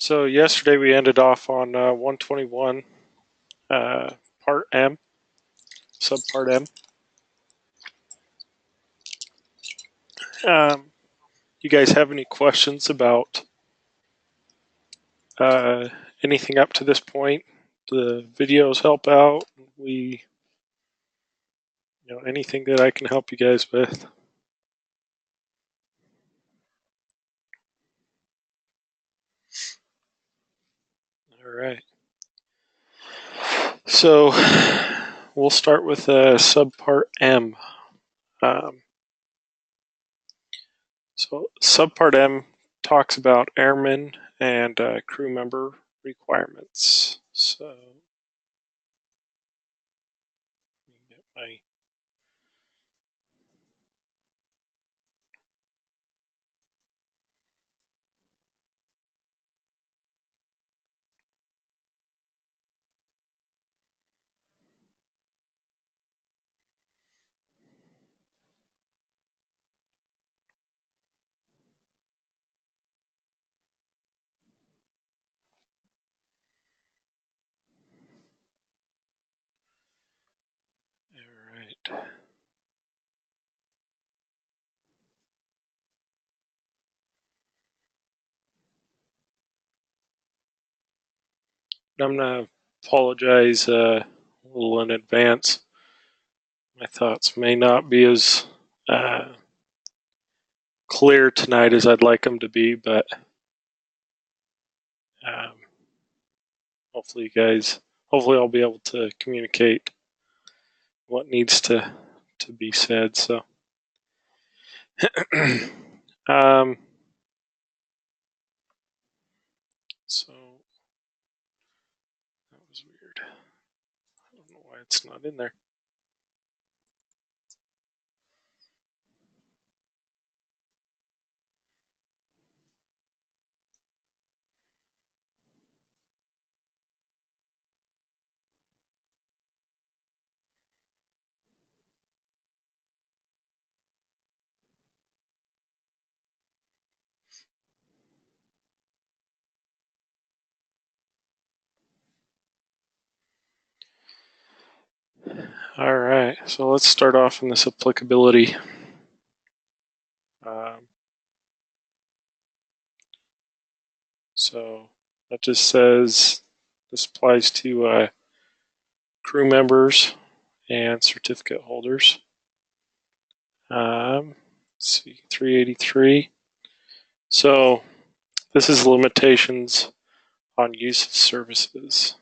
So yesterday we ended off on 121, part M, subpart M. You guys have any questions about anything up to this point? The videos help out. Anything that I can help you guys with. All right. So we'll start with subpart M. So subpart M talks about airmen and crew member requirements. So let me get my all right. I'm going to apologize a little in advance. My thoughts may not be as clear tonight as I'd like them to be, but um, hopefully I'll be able to communicate what needs to be said. So, so that was weird. I don't know why it's not in there. All right, so let's start off in this applicability. So that just says this applies to crew members and certificate holders. Let's see, 383. So this is limitations on use of services.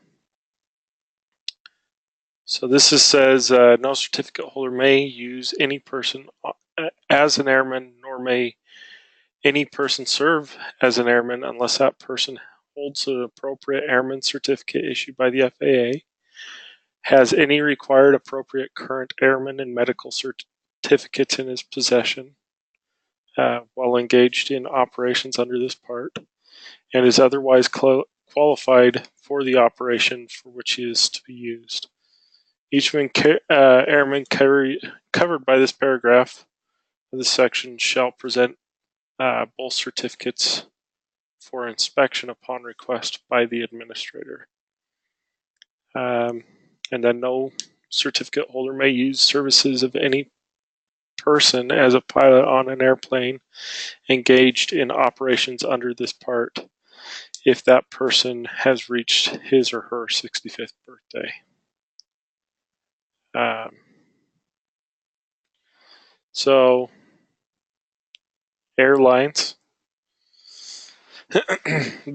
So this says no certificate holder may use any person as an airman, nor may any person serve as an airman unless that person holds an appropriate airman certificate issued by the FAA, has any required appropriate current airman and medical certificates in his possession while engaged in operations under this part, and is otherwise qualified for the operation for which he is to be used. Each airman covered by this paragraph of this section shall present both certificates for inspection upon request by the administrator. And then no certificate holder may use services of any person as a pilot on an airplane engaged in operations under this part if that person has reached his or her 65th birthday. So airlines,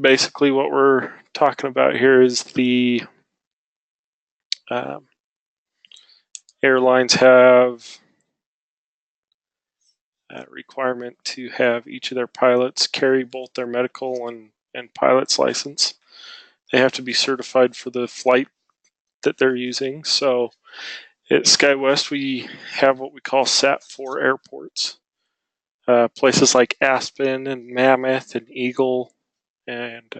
basically what we're talking about here is the airlines have a requirement to have each of their pilots carry both their medical and pilot's license. They have to be certified for the flight that they're using. So at SkyWest, we have what we call SAT-4 airports. Places like Aspen and Mammoth and Eagle and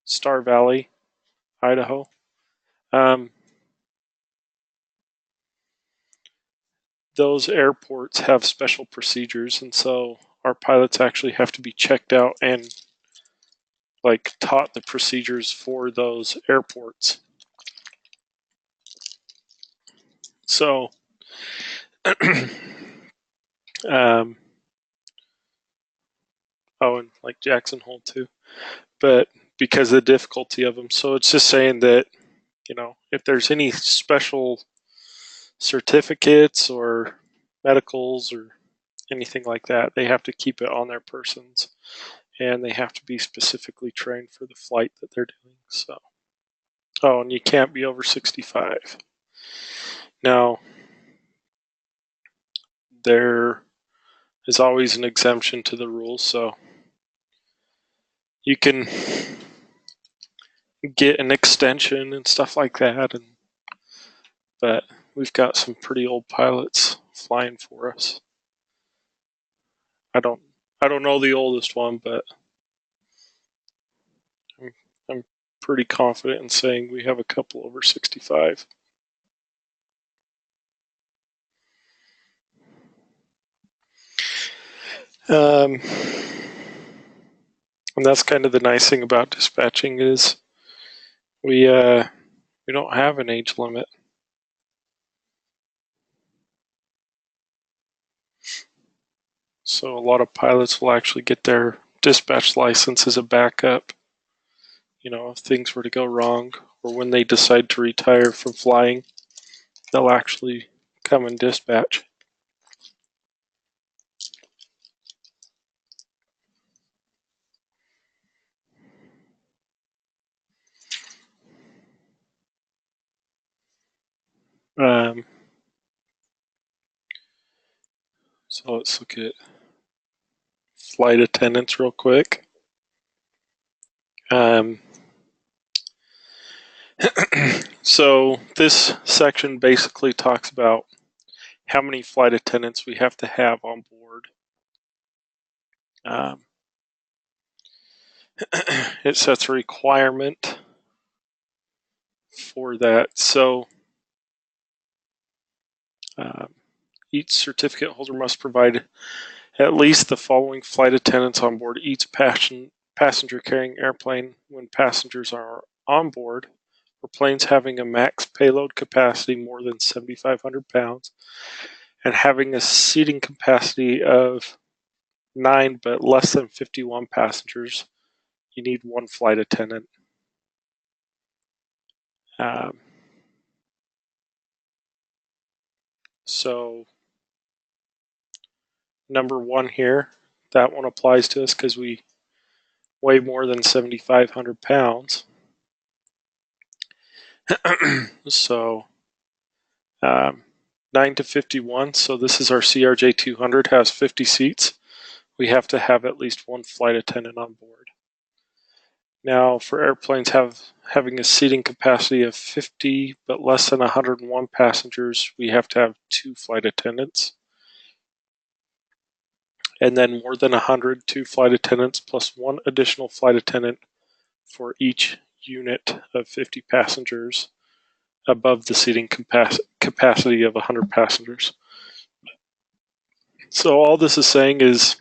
Star Valley, Idaho. those airports have special procedures, and so our pilots actually have to be checked out and like taught the procedures for those airports. So oh, and like Jackson Hole too, but because of the difficulty of them. So it's just saying that, if there's any special certificates or medicals or anything like that, they have to keep it on their persons, and they have to be specifically trained for the flight that they're doing. So, oh, and you can't be over 65. Now, there is always an exemption to the rules, so you can get an extension and stuff like that, but we've got some pretty old pilots flying for us. I don't know the oldest one, but I'm pretty confident in saying we have a couple over 65. And that's kind of the nice thing about dispatching is we don't have an age limit. So a lot of pilots will actually get their dispatch license as a backup. If things were to go wrong, or when they decide to retire from flying, they'll actually come and dispatch. So let's look at flight attendants real quick. So this section basically talks about how many flight attendants we have to have on board. It sets a requirement for that. So each certificate holder must provide at least the following flight attendants on board each passenger carrying airplane when passengers are on board, or planes having a max payload capacity more than 7,500 pounds and having a seating capacity of 9 but less than 51 passengers. You need one flight attendant. So number 1 here, that one applies to us because we weigh more than 7,500 pounds. So 9 to 51, so this is our CRJ 200, has 50 seats. We have to have at least one flight attendant on board. Now, for airplanes having a seating capacity of 50 but less than 101 passengers, we have to have 2 flight attendants. And then more than 100, 2 flight attendants plus 1 additional flight attendant for each unit of 50 passengers above the seating capacity of 100 passengers. So all this is saying is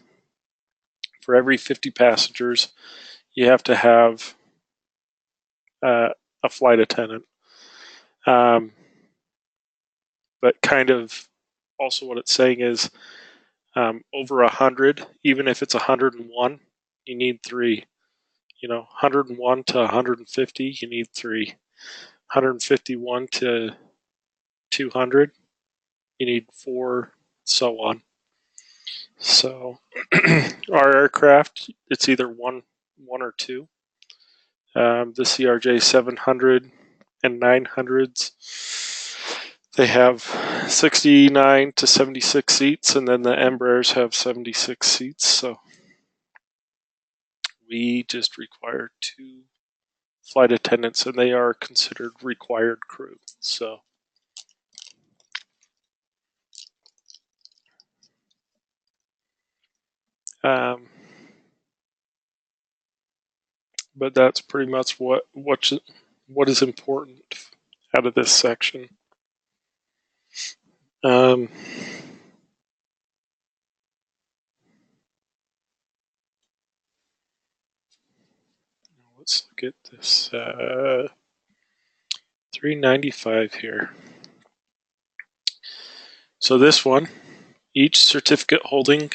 for every 50 passengers, you have to have a flight attendant. But kind of also what it's saying is over 100, even if it's 101, you need 3. 101 to 150, you need 3. 151 to 200, you need 4, so on. So our aircraft, it's either one or 2. The CRJ 700 and 900s, they have 69 to 76 seats, and then the Embraers have 76 seats. So we just require 2 flight attendants, and they are considered required crew. So but that's pretty much what is important out of this section. let's look at this 395 here. So this one, each certificate holder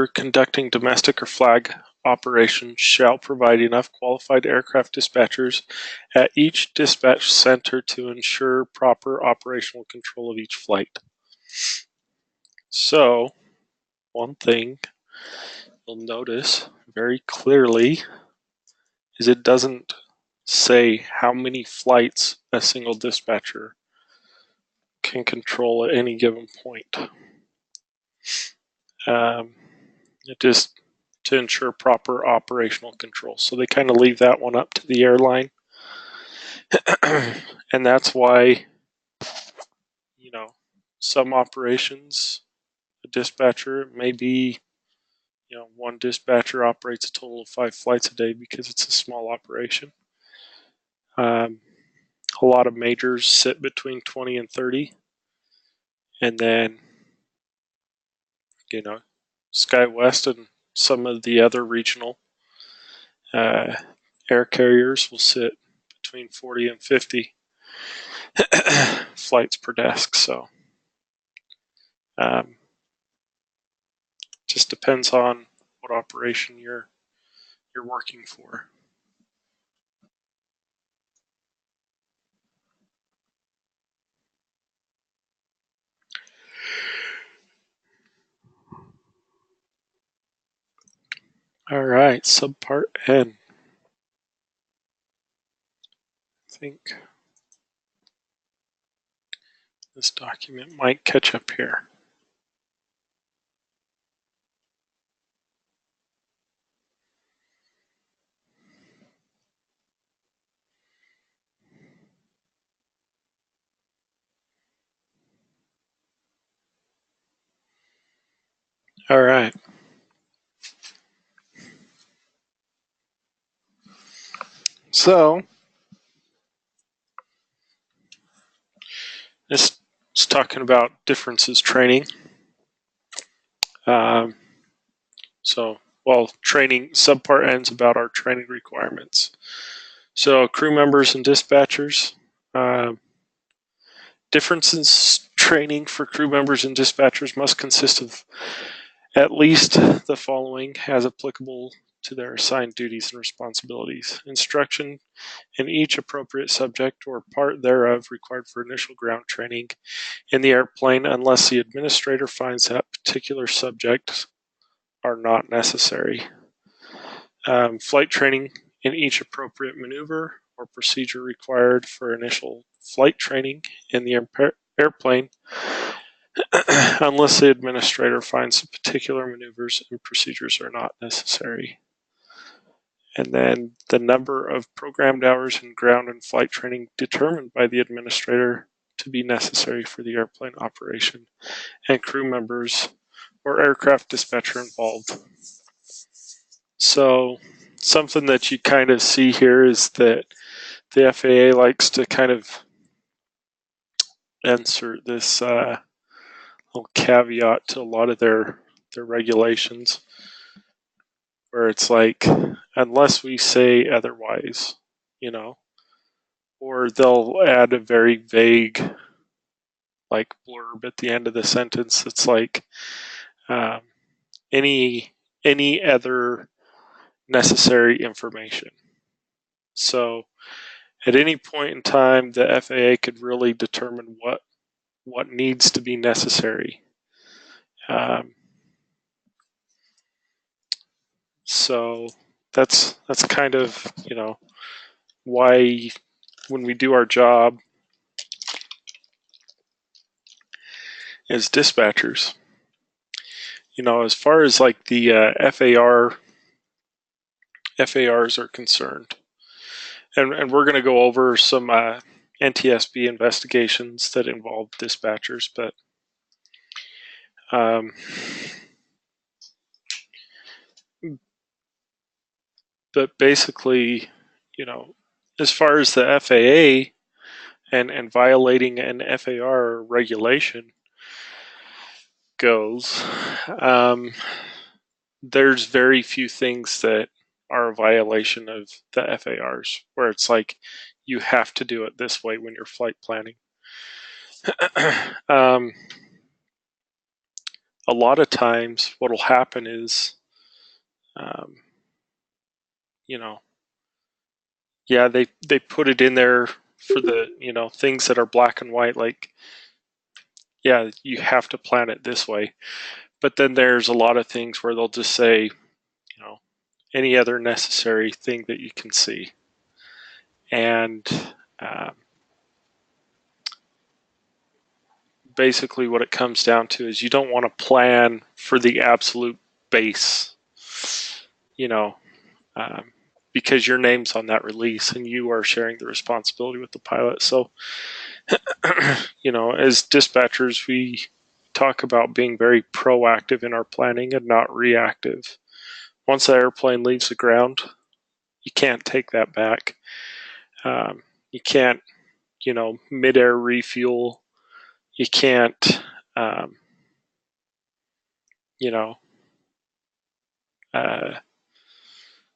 conducting domestic or flag operations shall provide enough qualified aircraft dispatchers at each dispatch center to ensure proper operational control of each flight. So, one thing you'll notice very clearly is it doesn't say how many flights a single dispatcher can control at any given point. It just to ensure proper operational control. So they kind of leave that one up to the airline. And that's why, you know, some operations, a dispatcher may be, you know, one dispatcher operates a total of 5 flights a day because it's a small operation. A lot of majors sit between 20 and 30. And then, you know, SkyWest and some of the other regional air carriers will sit between 40 and 50 flights per desk. So just depends on what operation you're working for. All right, subpart N. I think this document might catch up here. All right. So this is talking about differences training. Training subpart N is about our training requirements. So crew members and dispatchers. Differences training for crew members and dispatchers must consist of at least the following as applicable to their assigned duties and responsibilities. Instruction in each appropriate subject or part thereof required for initial ground training in the airplane unless the administrator finds that particular subjects are not necessary. Flight training in each appropriate maneuver or procedure required for initial flight training in the airplane unless the administrator finds the particular maneuvers and procedures are not necessary. And then the number of programmed hours in ground and flight training determined by the administrator to be necessary for the airplane operation and crew members or aircraft dispatcher involved. So something that you kind of see here is that the FAA likes to kind of insert this little caveat to a lot of their regulations, where it's like, unless we say otherwise, you know, or they'll add a very vague like blurb at the end of the sentence that's like any other necessary information. So at any point in time, the FAA could really determine what needs to be necessary. So that's kind of, you know, why when we do our job as dispatchers, you know, as far as like the FARs are concerned, and we're going to go over some NTSB investigations that involve dispatchers, but basically, you know, as far as the FAA and violating an FAR regulation goes, there's very few things that are a violation of the FARs, where it's like you have to do it this way when you're flight planning. A lot of times what will happen is, they put it in there for the, things that are black and white, like, yeah, you have to plan it this way. But then there's a lot of things where they'll just say, any other necessary thing that you can see. And basically what it comes down to is you don't want to plan for the absolute base, because your name's on that release and you are sharing the responsibility with the pilot. So, as dispatchers, we talk about being very proactive in our planning and not reactive. Once the airplane leaves the ground, you can't take that back. You can't, mid-air refuel. You can't,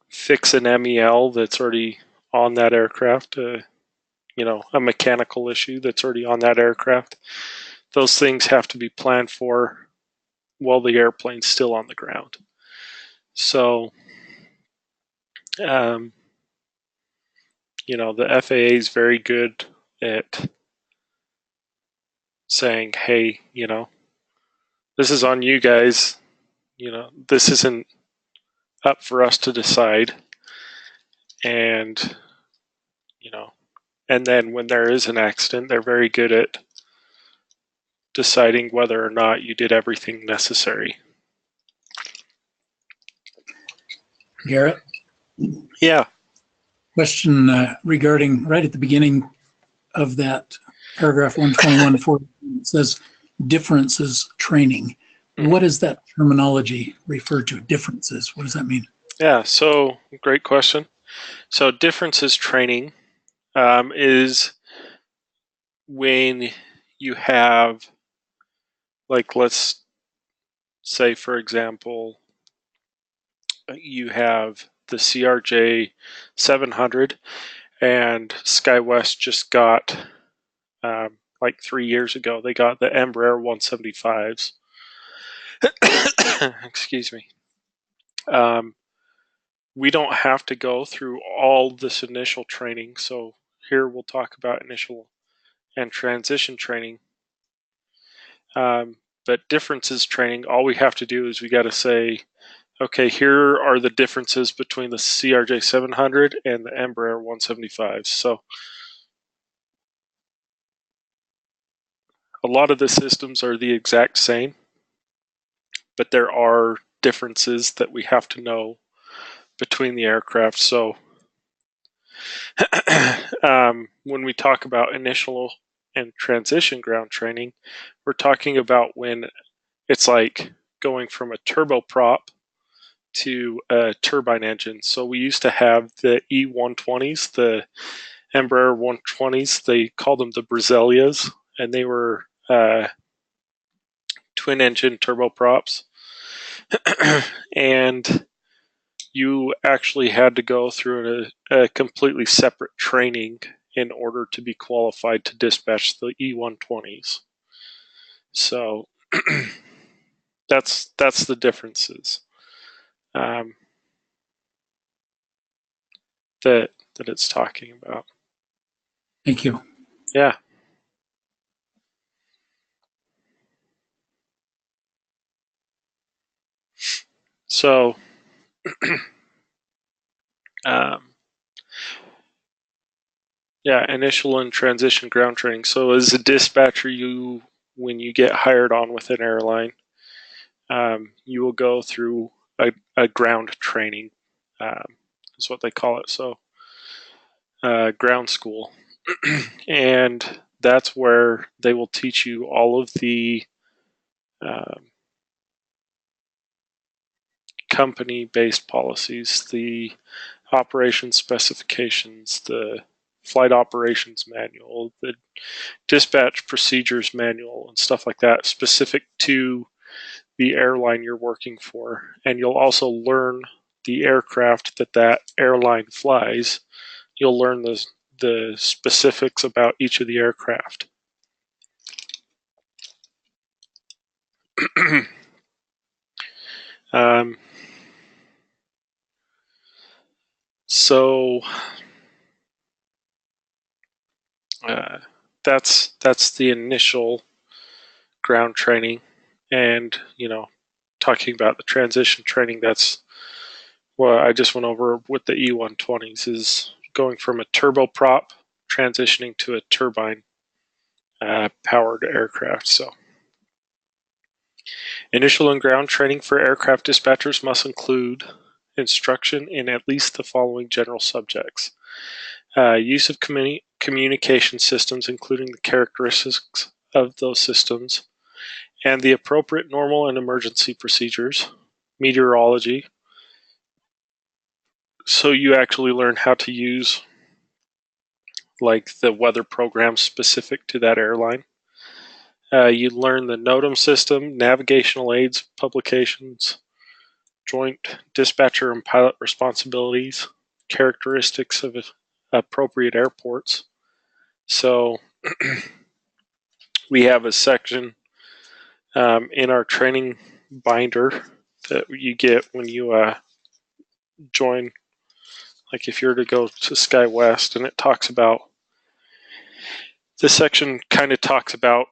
fix an MEL that's already on that aircraft, a mechanical issue that's already on that aircraft. Those things have to be planned for while the airplane's still on the ground. So, the FAA is very good at saying, hey, this is on you guys. This isn't up for us to decide. And, and then when there is an accident, they're very good at deciding whether or not you did everything necessary. Garrett? Yeah. Question regarding right at the beginning of that paragraph 121, it says differences training. Mm-hmm. What does that terminology refer to? Differences, what does that mean? Yeah, so great question. So differences training is when you have, like, let's say, for example, you have the CRJ 700 and SkyWest just got, like 3 years ago, they got the Embraer 175s. Excuse me. We don't have to go through all this initial training. So here we'll talk about initial and transition training. But differences training, all we have to do is we got to say, okay, here are the differences between the CRJ 700 and the Embraer 175s. So a lot of the systems are the exact same, but there are differences that we have to know between the aircraft. So when we talk about initial and transition ground training, we're talking about when it's like going from a turboprop to a turbine engine. So we used to have the E120s, the Embraer 120s. They called them the Brazilias, and they were twin engine turboprops. And you actually had to go through a completely separate training in order to be qualified to dispatch the E120s. So that's the differences that it's talking about. Thank you. Yeah. So initial and transition ground training. So as a dispatcher, when you get hired on with an airline, you will go through a ground training, is what they call it. So ground school. And that's where they will teach you all of the company-based policies, the operation specifications, the flight operations manual, the dispatch procedures manual, and stuff like that, specific to the airline you're working for. And you'll also learn the aircraft that airline flies, you'll learn the specifics about each of the aircraft. So that's the initial ground training, and talking about the transition training. That's what I just went over with the E120s, is going from a turboprop transitioning to a turbine powered aircraft. So initial and ground training for aircraft dispatchers must include instruction in at least the following general subjects: use of communication systems, including the characteristics of those systems, and the appropriate normal and emergency procedures, meteorology. So you actually learn how to use like the weather program specific to that airline. You learn the NOTAM system, navigational aids, publications, joint dispatcher and pilot responsibilities, characteristics of appropriate airports. So we have a section in our training binder that you get when you join, like if you're to go to SkyWest, and it talks about, this section kind of talks about,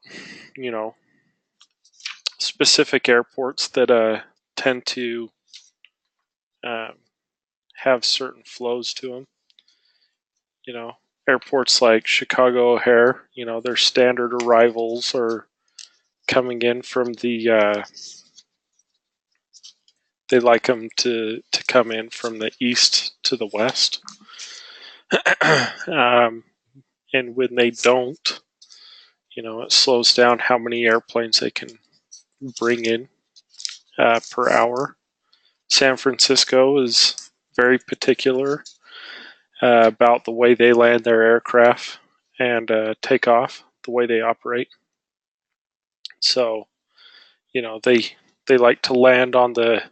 specific airports that tend to have certain flows to them. Airports like Chicago O'Hare, their standard arrivals are coming in from they like them to come in from the east to the west. And when they don't, it slows down how many airplanes they can bring in per hour. San Francisco is very particular about the way they land their aircraft and take off, the way they operate. So, they like to land on the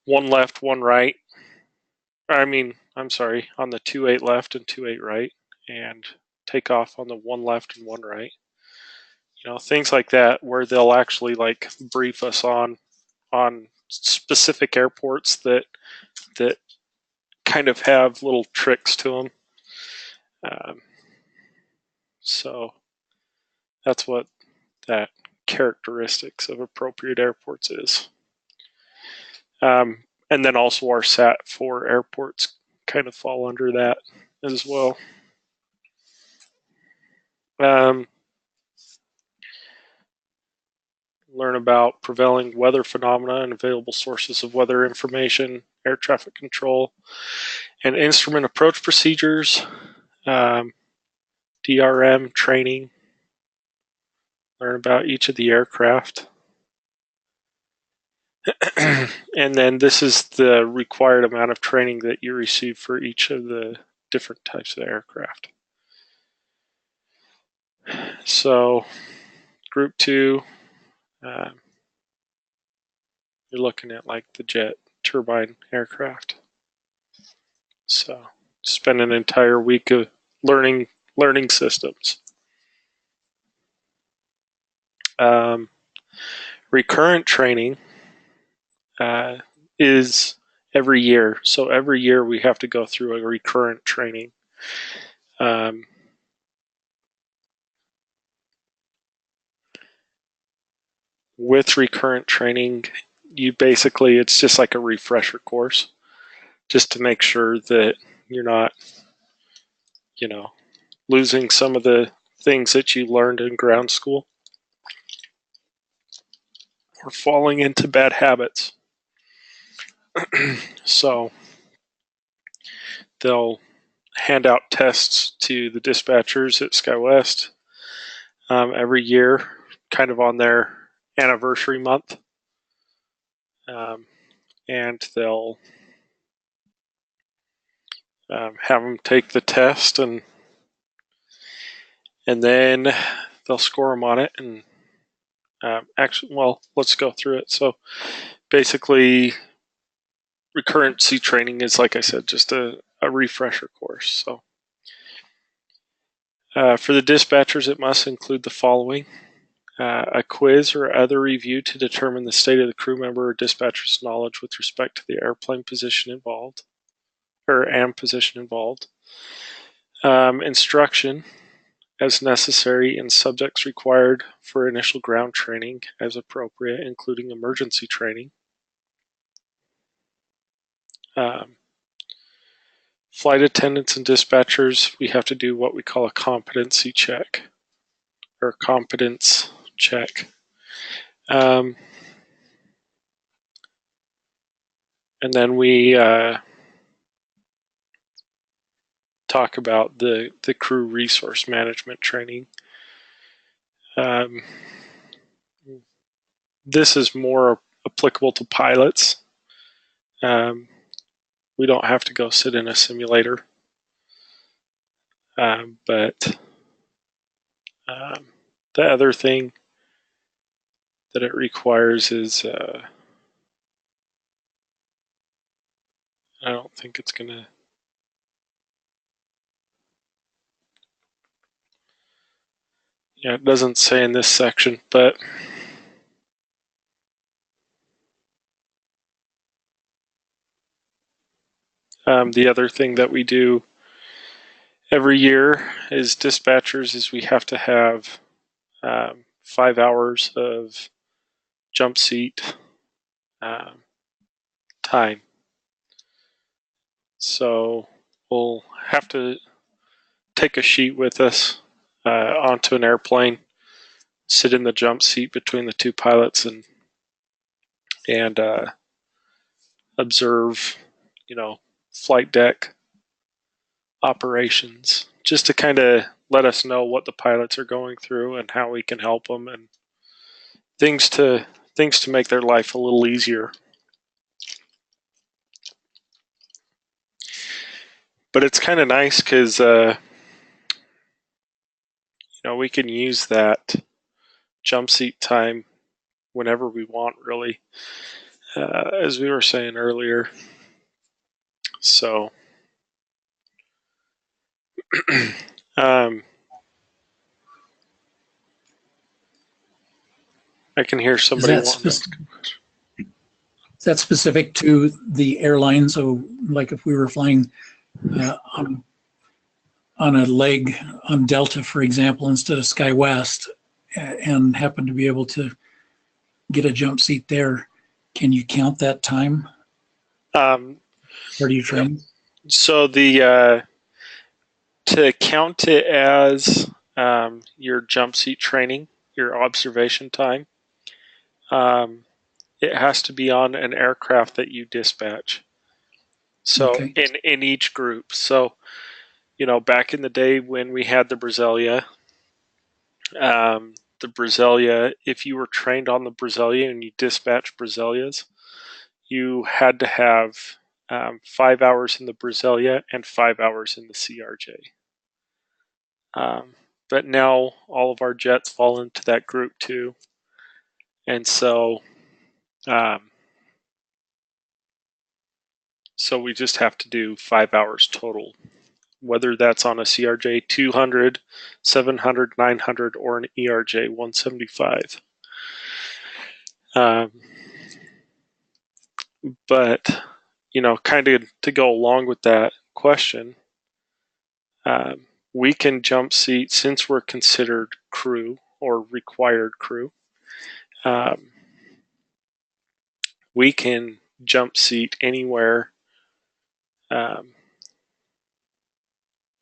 one left, one right. On the 2-8 left and 2-8 right, and take off on the one left and one right. Things like that, where they'll actually like brief us on specific airports that kind of have little tricks to them. So that's what that characteristics of appropriate airports is. And then also our SAT-4 airports kind of fall under that as well. Learn about prevailing weather phenomena and available sources of weather information, air traffic control, and instrument approach procedures, DRM training. Learn about each of the aircraft. And then this is the required amount of training that you receive for each of the different types of aircraft. So, Group 2, you're looking at like the jet turbine aircraft. So, spend an entire week of learning systems. Recurrent training is every year. So every year we have to go through a recurrent training. With recurrent training, it's just like a refresher course, just to make sure that you're not, losing some of the things that you learned in ground school or falling into bad habits. So they'll hand out tests to the dispatchers at SkyWest every year, kind of on their anniversary month. And they'll have them take the test, and then they'll score them on it. And let's go through it. So basically, Recurrency training is, like I said, just a refresher course. So for the dispatchers, it must include the following: a quiz or other review to determine the state of the crew member or dispatcher's knowledge with respect to the airplane position involved, and position involved. Instruction as necessary in subjects required for initial ground training as appropriate, including emergency training. Flight attendants and dispatchers, we have to do what we call a competency check or competence check. And then we talk about the crew resource management training. This is more applicable to pilots. We don't have to go sit in a simulator. But the other thing that it requires is I don't think it's going to. Yeah, it doesn't say in this section, but the other thing that we do every year as dispatchers is we have to have 5 hours of jump seat time. So we'll have to take a sheet with us onto an airplane, sit in the jump seat between the two pilots, and observe, flight deck operations, just to kind of let us know what the pilots are going through and how we can help them, and things to make their life a little easier. But it's kind of nice because we can use that jump seat time whenever we want, really, as we were saying earlier. So I can hear somebody wanting to. Is that specific to the airline? So, like if we were flying on a leg on Delta, for example, instead of SkyWest, and happen to be able to get a jump seat there, can you count that time? Or do you train? So the to count it as your jump seat training, your observation time, it has to be on an aircraft that you dispatch. So Okay. in each group. So back in the day when we had the Brasilia, if you were trained on the Brasilia and you dispatched Brasilias, you had to have 5 hours in the Brasilia and 5 hours in the CRJ. But now all of our jets fall into that group too. And so we just have to do 5 hours total, whether that's on a CRJ 200, 700, 900, or an ERJ 175. But, kind of to go along with that question, we can jump seat, since we're considered crew or required crew, we can jump seat anywhere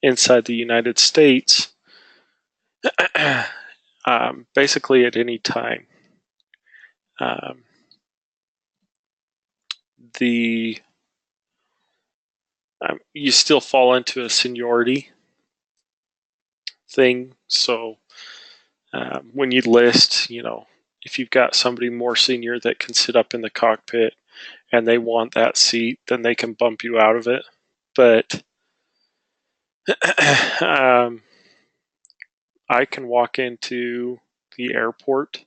inside the United States, basically at any time. You still fall into a seniority thing. So when you list, if you've got somebody more senior that can sit up in the cockpit and they want that seat, then they can bump you out of it. But I can walk into the airport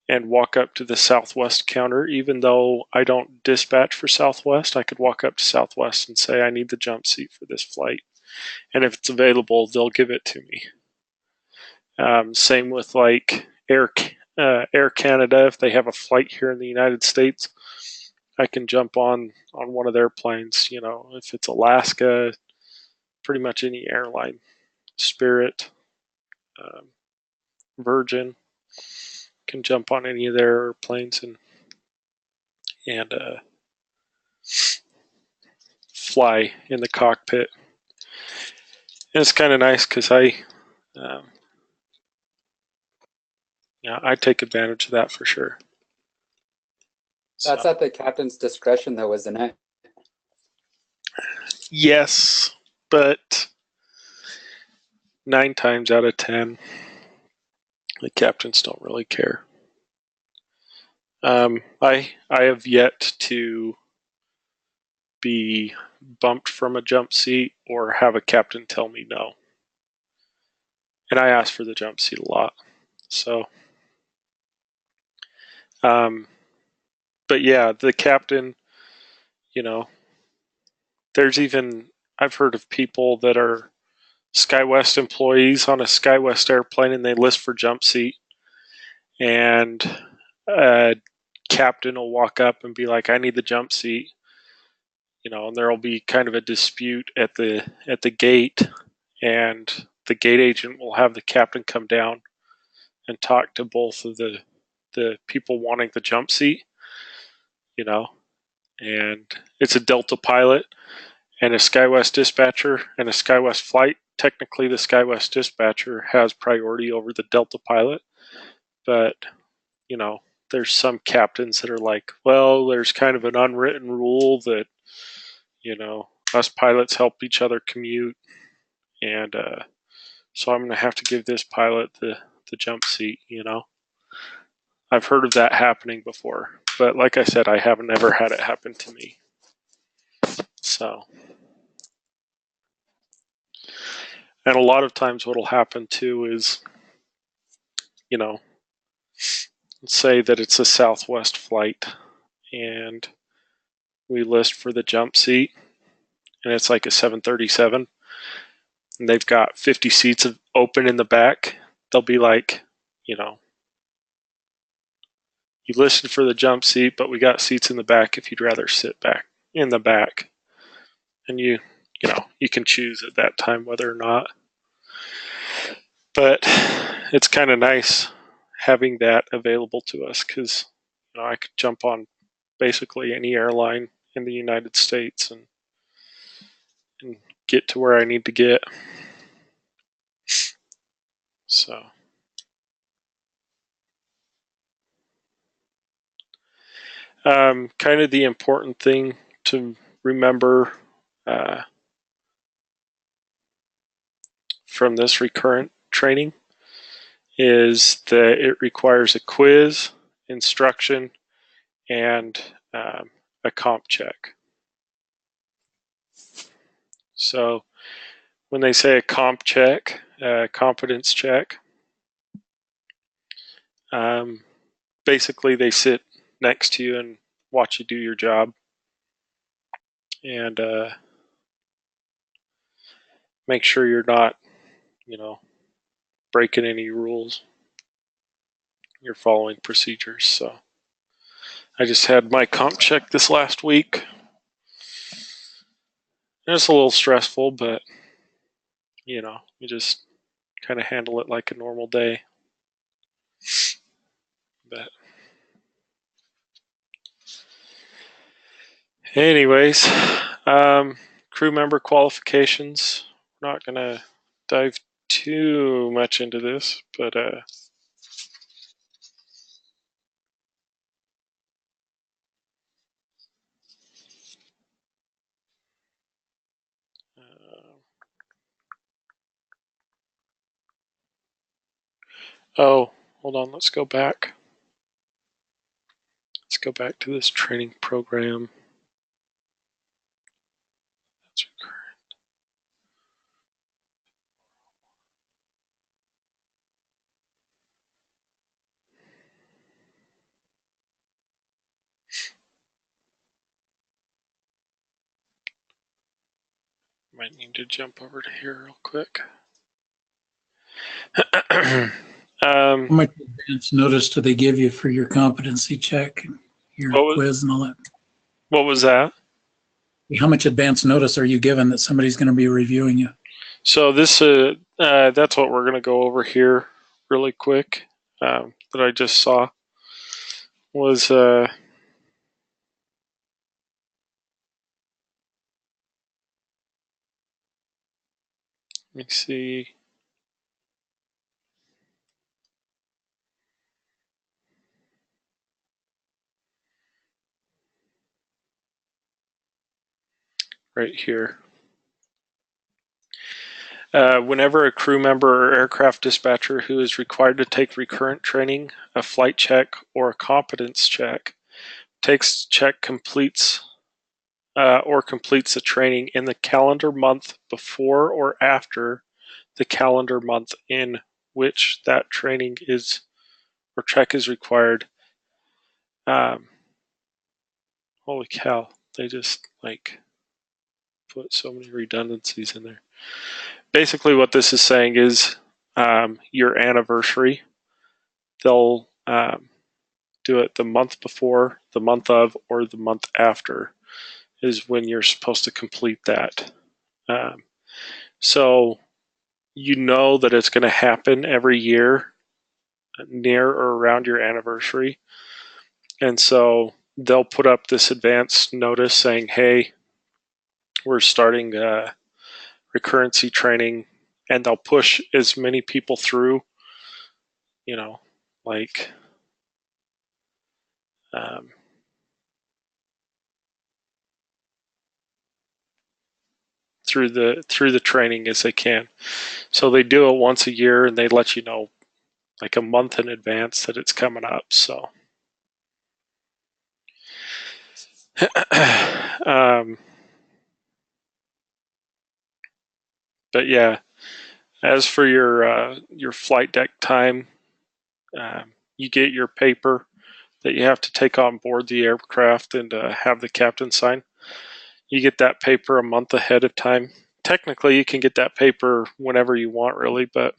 and walk up to the Southwest counter. Even though I don't dispatch for Southwest, I could walk up to Southwest and say, I need the jump seat for this flight. And if it's available, they'll give it to me. Same with like Air Canada. If they have a flight here in the United States, I can jump on one of their planes. You know, if it's Alaska, pretty much any airline, Spirit, um, Virgin, can jump on any of their planes and fly in the cockpit. And it's kind of nice because um, I take advantage of that for sure. That's So, at the captain's discretion, though, isn't it? yes, but 9 times out of 10, the captains don't really care. I have yet to be bumped from a jump seat or have a captain tell me no. And I ask for the jump seat a lot. So, but yeah, the captain, you know, there's even, I've heard of people that are SkyWest employees on a SkyWest airplane and they list for jump seat, and a captain will walk up and be like, I need the jump seat, you know, and there will be kind of a dispute at the gate, and the gate agent will have the captain come down and talk to both of the people wanting the jump seat, you know, and it's a Delta pilot and a SkyWest dispatcher and a SkyWest flight. Technically, the SkyWest dispatcher has priority over the Delta pilot, but you know, there's some captains that are like, well, there's kind of an unwritten rule that, you know, us pilots help each other commute, and so I'm going to have to give this pilot the jump seat, you know. I've heard of that happening before, but like I said, I have never had it happen to me. So, and a lot of times what'll happen too is, you know, let's say that it's a Southwest flight and we list for the jump seat and it's like a 737 and they've got 50 seats open in the back. They'll be like, you know, you listed for the jump seat, but we got seats in the back if you'd rather sit back in the back. And you know, you can choose at that time whether or not. But it's kind of nice having that available to us because, you know, I could jump on basically any airline in the United States and get to where I need to get. So, kind of the important thing to remember from this recurrent training is that it requires a quiz, instruction, and a comp check. So when they say a comp check, a competence check, basically they sit next to you and watch you do your job and make sure you're not, you know, breaking any rules. You're following procedures. So I just had my comp check this last week. It's a little stressful, but you know, you just kind of handle it like a normal day. But anyways, crew member qualifications. We're not gonna dive too much into this, but oh, hold on, let's go back. Let's go back to this training program. That's recurrent. Might need to jump over to here real quick. How much advance notice do they give you for your competency check, and your quiz and all that? What was that? How much advance notice are you given that somebody's going to be reviewing you? So this, that's what we're going to go over here really quick, that I just saw was, let me see. Right here. Whenever a crew member or aircraft dispatcher who is required to take recurrent training, a flight check, or a competence check, takes check completes the training in the calendar month before or after the calendar month in which that training is or check is required. Holy cow, they just like put so many redundancies in there. Basically what this is saying is your anniversary. They'll do it the month before, the month of, or the month after is when you're supposed to complete that. So you know that it's going to happen every year near or around your anniversary. And so they'll put up this advance notice saying, hey, we're starting recurrency training, and they'll push as many people through, like through the training as they can. So they do it once a year, and they let you know like a month in advance that it's coming up. So but yeah, as for your flight deck time, you get your paper that you have to take on board the aircraft and have the captain sign. You get that paper a month ahead of time. Technically, you can get that paper whenever you want, really, but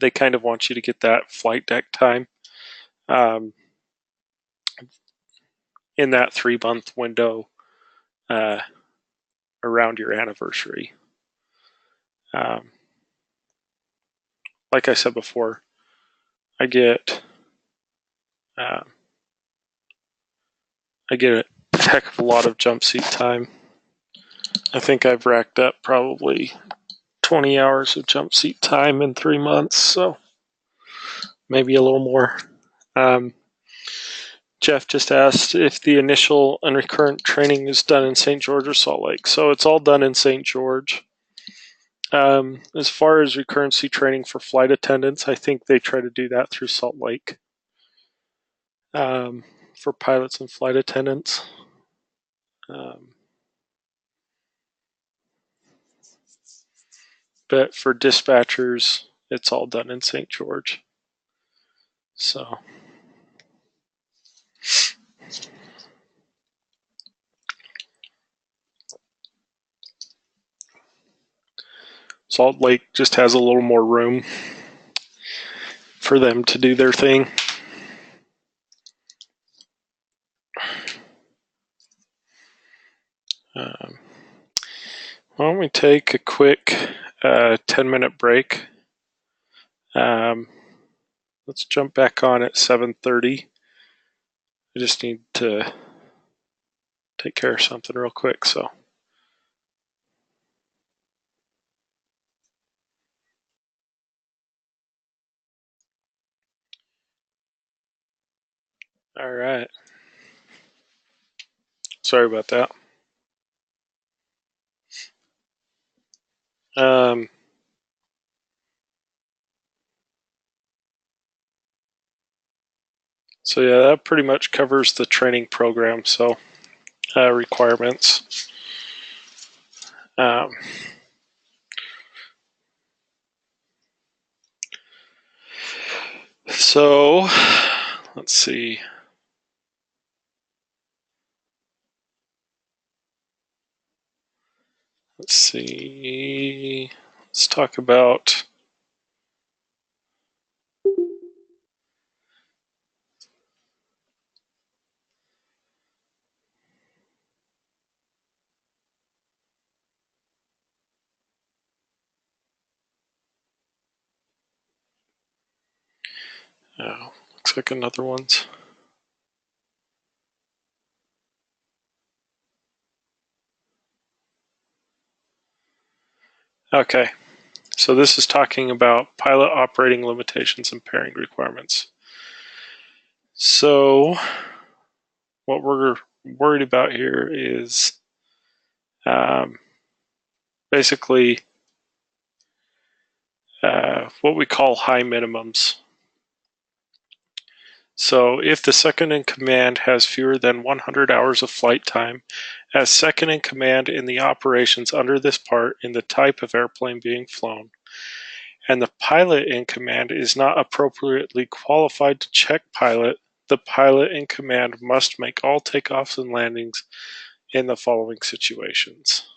they kind of want you to get that flight deck time in that 3-month window around your anniversary. Like I said before, I get a heck of a lot of jump seat time. I think I've racked up probably 20 hours of jump seat time in 3 months, so maybe a little more. Jeff just asked if the initial and recurrent training is done in St. George or Salt Lake. So it's all done in St. George. As far as recurrency training for flight attendants, I think they try to do that through Salt Lake for pilots and flight attendants. But for dispatchers, it's all done in St. George. So Salt Lake just has a little more room for them to do their thing. Why don't we take a quick 10-minute break? Let's jump back on at 7:30. I just need to take care of something real quick, so. All right. Sorry about that. So yeah, that pretty much covers the training program. So requirements. So let's see. let's see. Let's talk about looks like another one's. Okay, so this is talking about pilot operating limitations and pairing requirements. So what we're worried about here is basically what we call high minimums. So if the second in command has fewer than 100 hours of flight time, as second in command in the operations under this part in the type of airplane being flown, and the pilot in command is not appropriately qualified to check pilot, the pilot in command must make all takeoffs and landings in the following situations.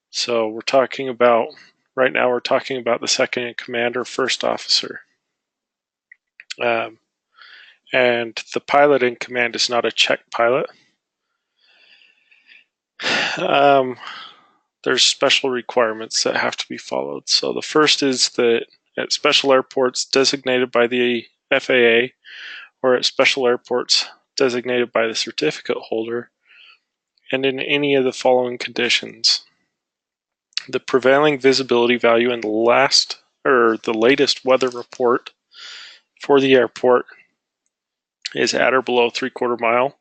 So we're talking about, right now we're talking about the second in command or first officer. And the pilot in command is not a check pilot. There's special requirements that have to be followed. So the first is that at special airports designated by the FAA or at special airports designated by the certificate holder, and in any of the following conditions, the prevailing visibility value in the latest weather report for the airport is at or below 3/4 mile.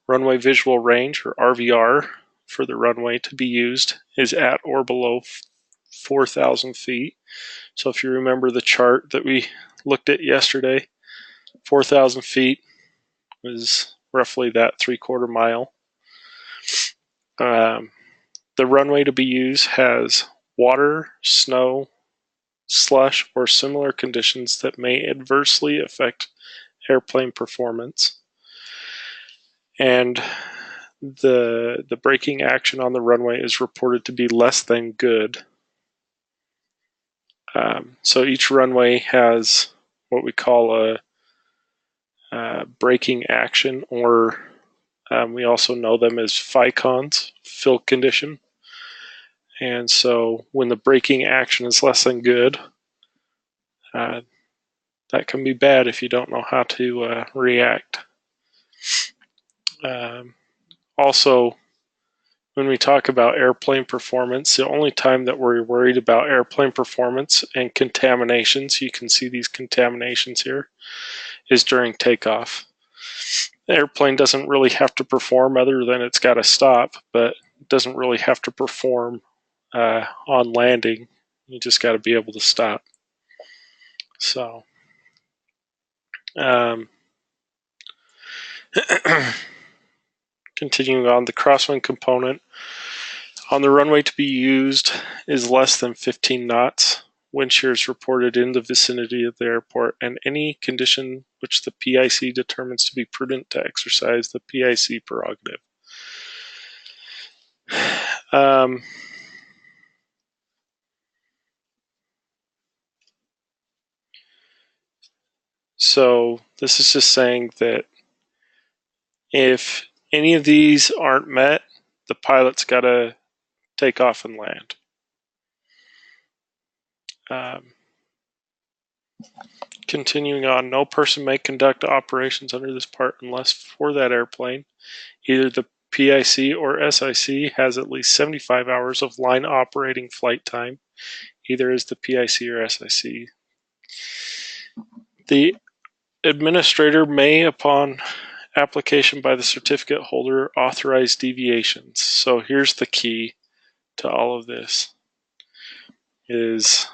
Runway visual range, or RVR, for the runway to be used is at or below 4,000 feet. So if you remember the chart that we looked at yesterday, 4,000 feet is roughly that 3/4 mile. The runway to be used has water, snow, slush, or similar conditions that may adversely affect airplane performance. And the braking action on the runway is reported to be less than good. So each runway has what we call a braking action, or we also know them as FICONs, fill condition. And so when the braking action is less than good, that can be bad if you don't know how to react. Also, when we talk about airplane performance, the only time that we're worried about airplane performance and contaminations, you can see these contaminations here, is during takeoff. The airplane doesn't really have to perform other than it's got to stop, but it doesn't really have to perform on landing. You just got to be able to stop. So, continuing on, the crosswind component on the runway to be used is less than 15 knots. Wind shear is reported in the vicinity of the airport, and any condition which the PIC determines to be prudent to exercise the PIC prerogative. So this is just saying that if any of these aren't met, the pilot's got to take off and land. Continuing on, no person may conduct operations under this part unless for that airplane, either the PIC or SIC has at least 75 hours of line operating flight time, either as the PIC or SIC. The administrator may, upon application by the certificate holder, authorize deviations. So here's the key to all of this, is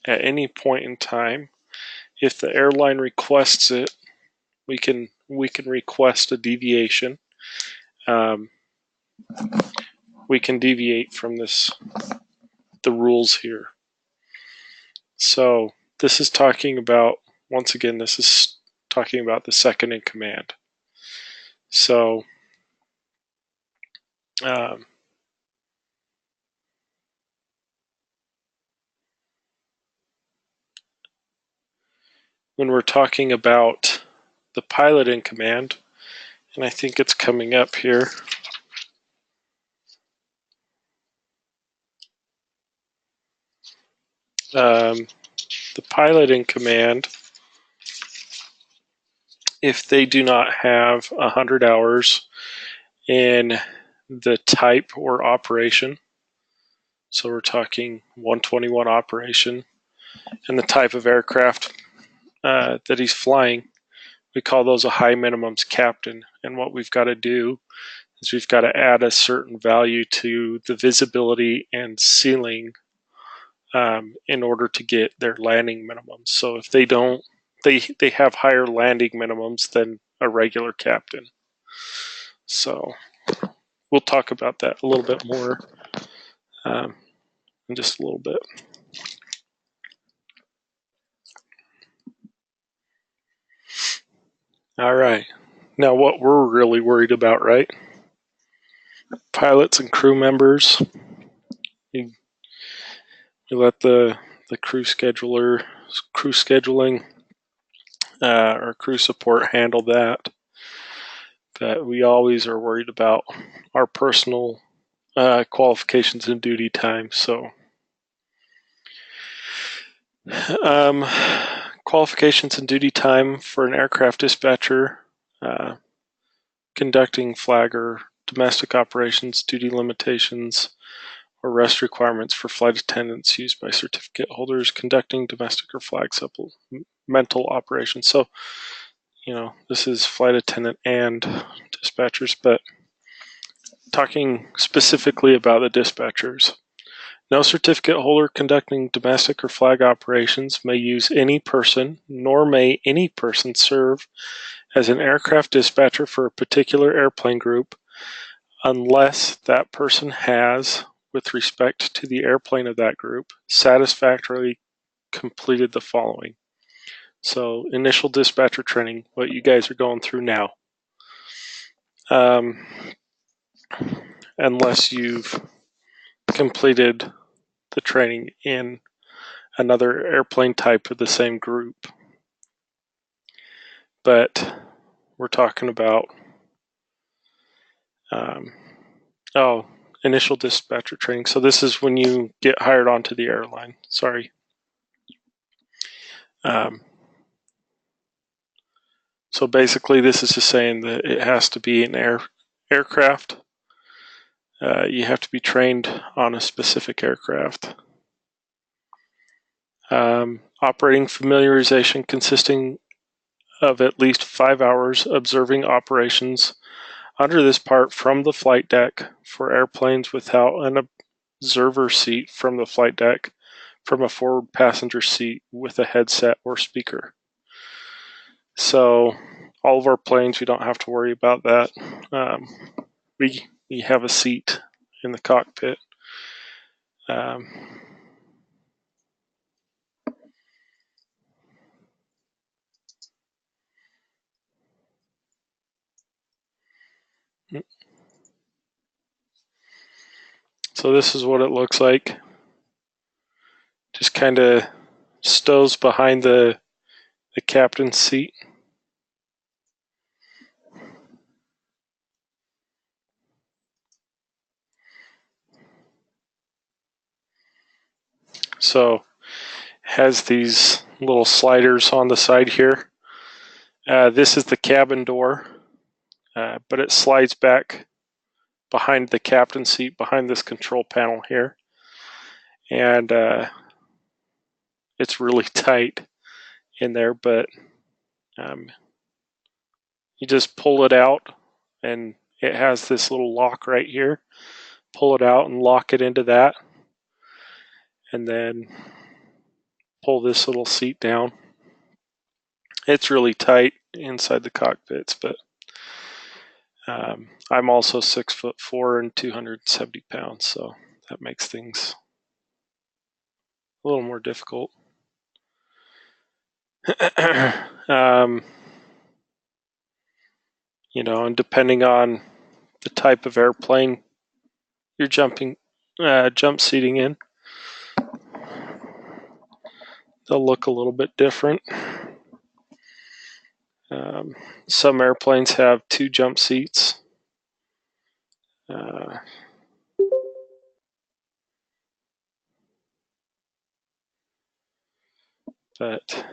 at any point in time, if the airline requests it, we can request a deviation. We can deviate from the rules here. So this is talking about, once again, this is talking about the second in command. So when we're talking about the pilot in command, and I think it's coming up here. The pilot in command, if they do not have 100 hours in the type or operation, so we're talking 121 operation, and the type of aircraft that he's flying, we call those a high minimums captain. And what we've got to do is we've got to add a certain value to the visibility and ceiling in order to get their landing minimums. So if they don't, they have higher landing minimums than a regular captain. So we'll talk about that a little bit more in just a little bit. All right. Now what we're really worried about, right? Pilots and crew members. You let the crew scheduling or crew support handle that. But we always are worried about our personal qualifications and duty time. So qualifications and duty time for an aircraft dispatcher, conducting flag or domestic operations, duty limitations, or rest requirements for flight attendants used by certificate holders conducting domestic or flag supplemental operations. So, this is flight attendant and dispatchers, but talking specifically about the dispatchers. No certificate holder conducting domestic or flag operations may use any person, nor may any person serve as an aircraft dispatcher for a particular airplane group unless that person has, with respect to the airplane of that group, satisfactorily completed the following. So initial dispatcher training, what you guys are going through now. Unless you've completed the training in another airplane type of the same group. But we're talking about initial dispatcher training. So this is when you get hired onto the airline. Sorry. So basically this is just saying that it has to be an aircraft. You have to be trained on a specific aircraft. Operating familiarization consisting of at least 5 hours observing operations under this part from the flight deck for airplanes without an observer seat from the flight deck from a forward passenger seat with a headset or speaker. So all of our planes, we don't have to worry about that. We have a seat in the cockpit. So this is what it looks like. Just kind of stows behind the captain's seat. So has these little sliders on the side here. This is the cabin door, but it slides back behind the captain's seat, behind this control panel here. And it's really tight in there, but you just pull it out and it has this little lock right here. Pull it out and lock it into that. And then pull this little seat down. It's really tight inside the cockpits, but I'm also 6'4" and 270 pounds, so that makes things a little more difficult. And depending on the type of airplane you're jump seating in, they'll look a little bit different. Some airplanes have 2 jump seats. But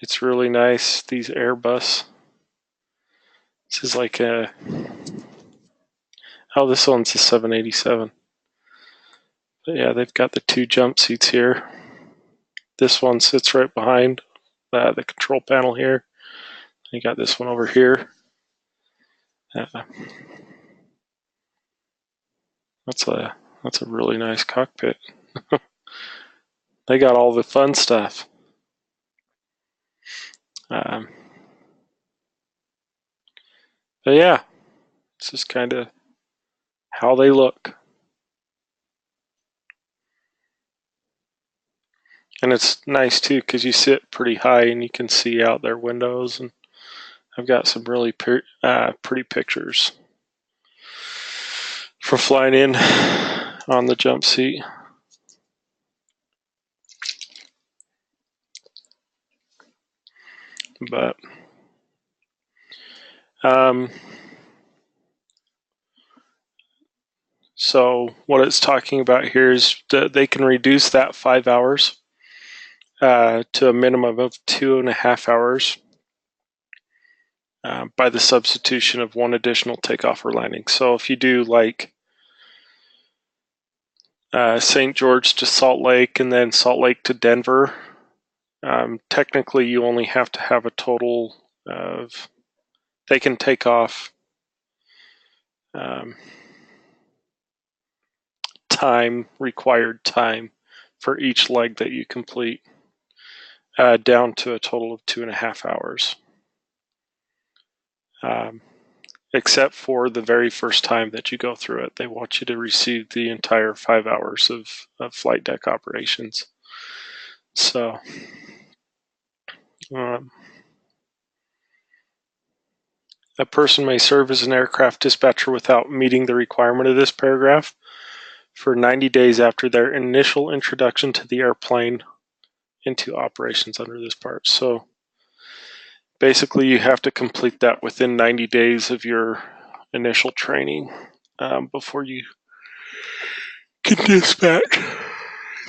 it's really nice, these Airbus. This is like a, oh, this one's a 787. But yeah, they've got the 2 jump seats here. This one sits right behind the control panel here. You got this one over here. That's a really nice cockpit. They got all the fun stuff. But yeah, this is kind of how they look. And it's nice too because you sit pretty high and you can see out their windows. And I've got some really pretty pictures for flying in on the jump seat. But so what it's talking about here is that they can reduce that 5 hours to a minimum of 2.5 hours by the substitution of 1 additional takeoff or landing. So if you do like St. George to Salt Lake and then Salt Lake to Denver, technically you only have to have a total of, they can take off required time for each leg that you complete down to a total of 2.5 hours. Except for the very first time that you go through it. They want you to receive the entire 5 hours of flight deck operations. So, a person may serve as an aircraft dispatcher without meeting the requirement of this paragraph for 90 days after their initial introduction to the airplane into operations under this part. So, basically, you have to complete that within 90 days of your initial training before you can dispatch.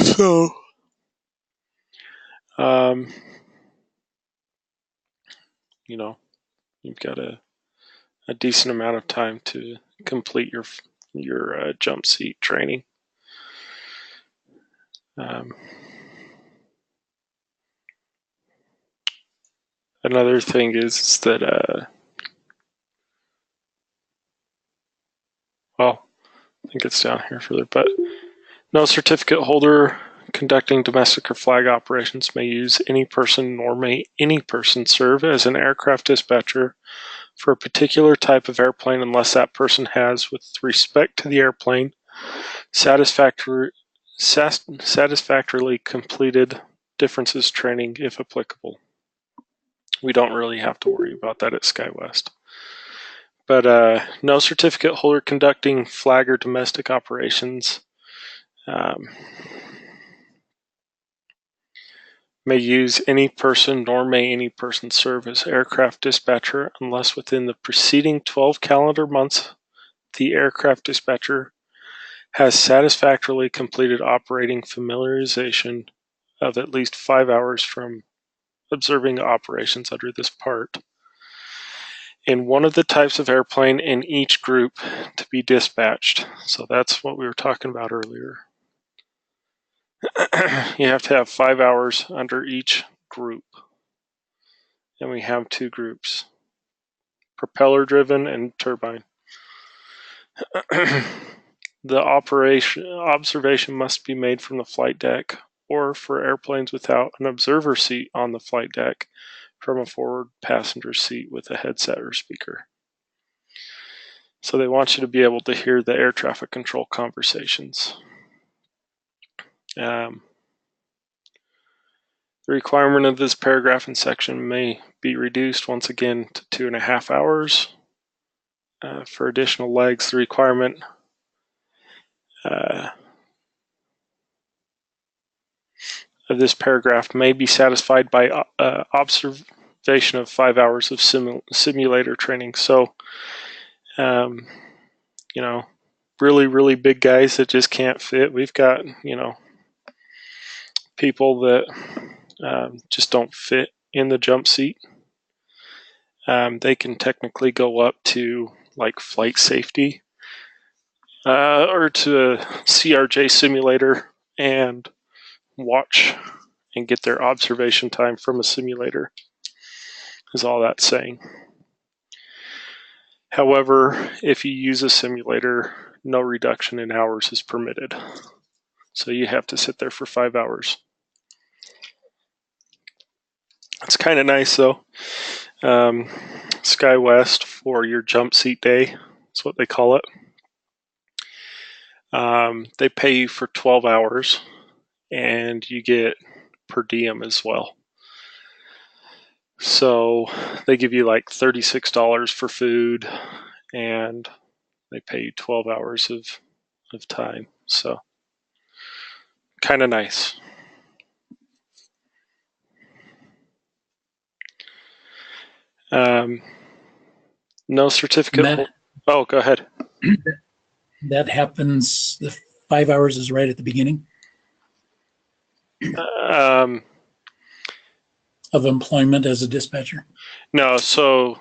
So, you know, you've got a decent amount of time to complete your jump seat training. Another thing is that, well, I think it's down here further, but no certificate holder conducting domestic or flag operations may use any person, nor may any person serve as an aircraft dispatcher for a particular type of airplane unless that person has, with respect to the airplane, satisfactorily completed differences training if applicable. We don't really have to worry about that at SkyWest. But no certificate holder conducting flag or domestic operations may use any person, nor may any person serve as aircraft dispatcher unless within the preceding 12 calendar months the aircraft dispatcher has satisfactorily completed operating familiarization of at least 5 hours from observing operations under this part in one of the types of airplane in each group to be dispatched. So that's what we were talking about earlier. You have to have 5 hours under each group. And we have 2 groups, propeller driven and turbine. The observation must be made from the flight deck or for airplanes without an observer seat on the flight deck from a forward passenger seat with a headset or speaker. So they want you to be able to hear the air traffic control conversations. The requirement of this paragraph and section may be reduced once again to 2.5 hours. For additional legs, the requirement of this paragraph may be satisfied by observation of 5 hours of simulator training. So, you know, really, really big guys that just can't fit. We've got, you know, people that just don't fit in the jump seat. They can technically go up to like flight safety or to a CRJ simulator and watch and get their observation time from a simulator, is all that's saying. However, if you use a simulator, no reduction in hours is permitted. So you have to sit there for 5 hours. It's kind of nice though. SkyWest for your jump seat day, that's what they call it. They pay you for 12 hours and you get per diem as well. So they give you like $36 for food and they pay you 12 hours of time. So kind of nice. No certificate. Oh, go ahead. That happens, the 5 hours is right at the beginning of employment as a dispatcher? No, so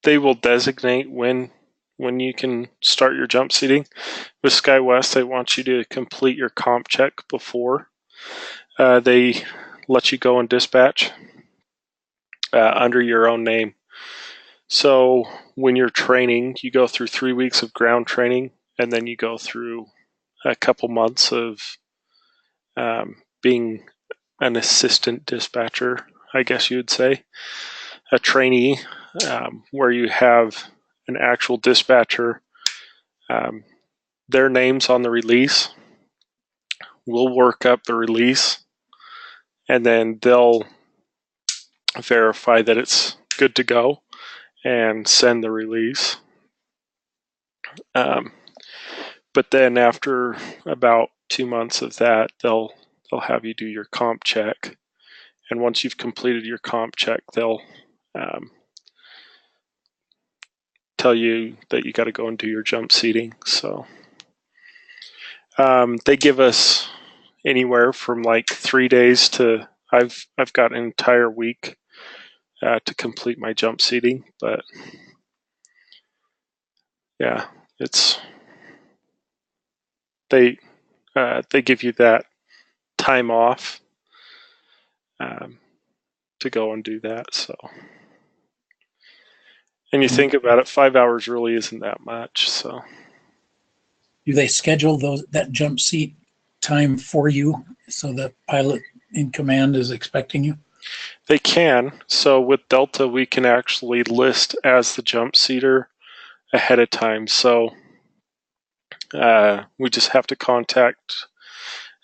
they will designate when you can start your jump seating. With SkyWest, they want you to complete your comp check before they let you go and dispatch under your own name. So when you're training, you go through 3 weeks of ground training, and then you go through a couple months of being an assistant dispatcher, I guess you would say, a trainee, where you have an actual dispatcher, their names on the release. We'll work up the release, and then they'll verify that it's good to go and send the release. But then after about 2 months of that, they'll have you do your comp check, and once you've completed your comp check, they'll tell you that you got to go and do your jump seating. So they give us anywhere from like 3 days to I've got an entire week to complete my jump seating. But yeah, it's they give you that time off to go and do that. So, and you think about it, 5 hours really isn't that much. So, do they schedule that jump seat time for you so the pilot in command is expecting you? They can. So with Delta, we can actually list as the jump seater ahead of time. So we just have to contact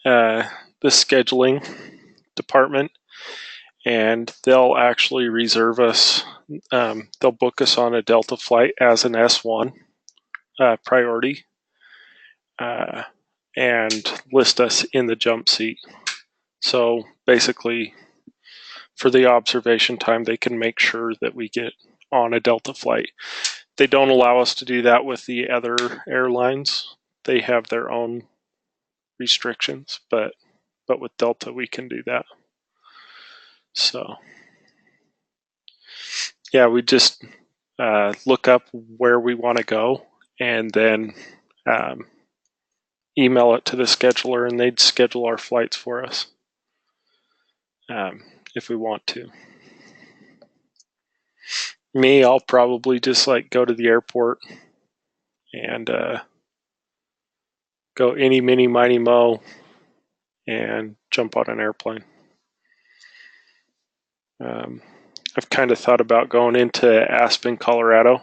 the scheduling department, and they'll actually reserve us. They'll book us on a Delta flight as an S1 priority and list us in the jump seat. So basically, for the observation time, they can make sure that we get on a Delta flight. They don't allow us to do that with the other airlines. They have their own restrictions, but with Delta, we can do that. So, yeah, we just look up where we want to go and then email it to the scheduler, and they'd schedule our flights for us if we want to. Me, I'll probably just like go to the airport and go any, mini, mighty, mo, and jump on an airplane. I've kind of thought about going into Aspen, Colorado,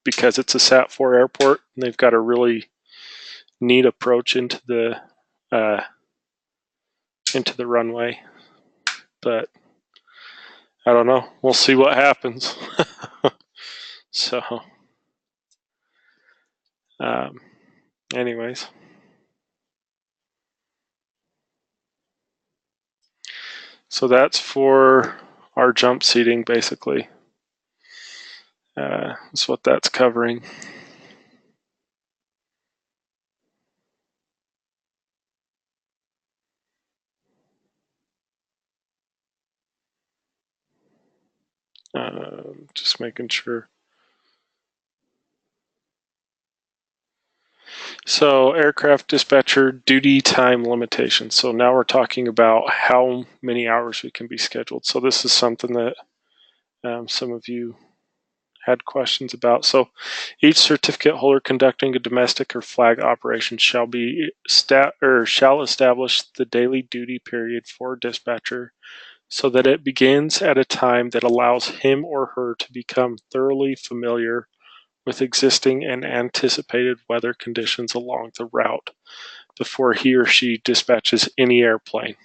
because it's a Sat 4 airport, and they've got a really neat approach into the runway. But I don't know. We'll see what happens. So, anyways. So that's for our jump seating, basically. That's what that's covering. Just making sure. So aircraft dispatcher duty time limitation. So now we're talking about how many hours we can be scheduled. So this is something that some of you had questions about. So each certificate holder conducting a domestic or flag operation shall establish the daily duty period for a dispatcher so that it begins at a time that allows him or her to become thoroughly familiar with existing and anticipated weather conditions along the route before he or she dispatches any airplane.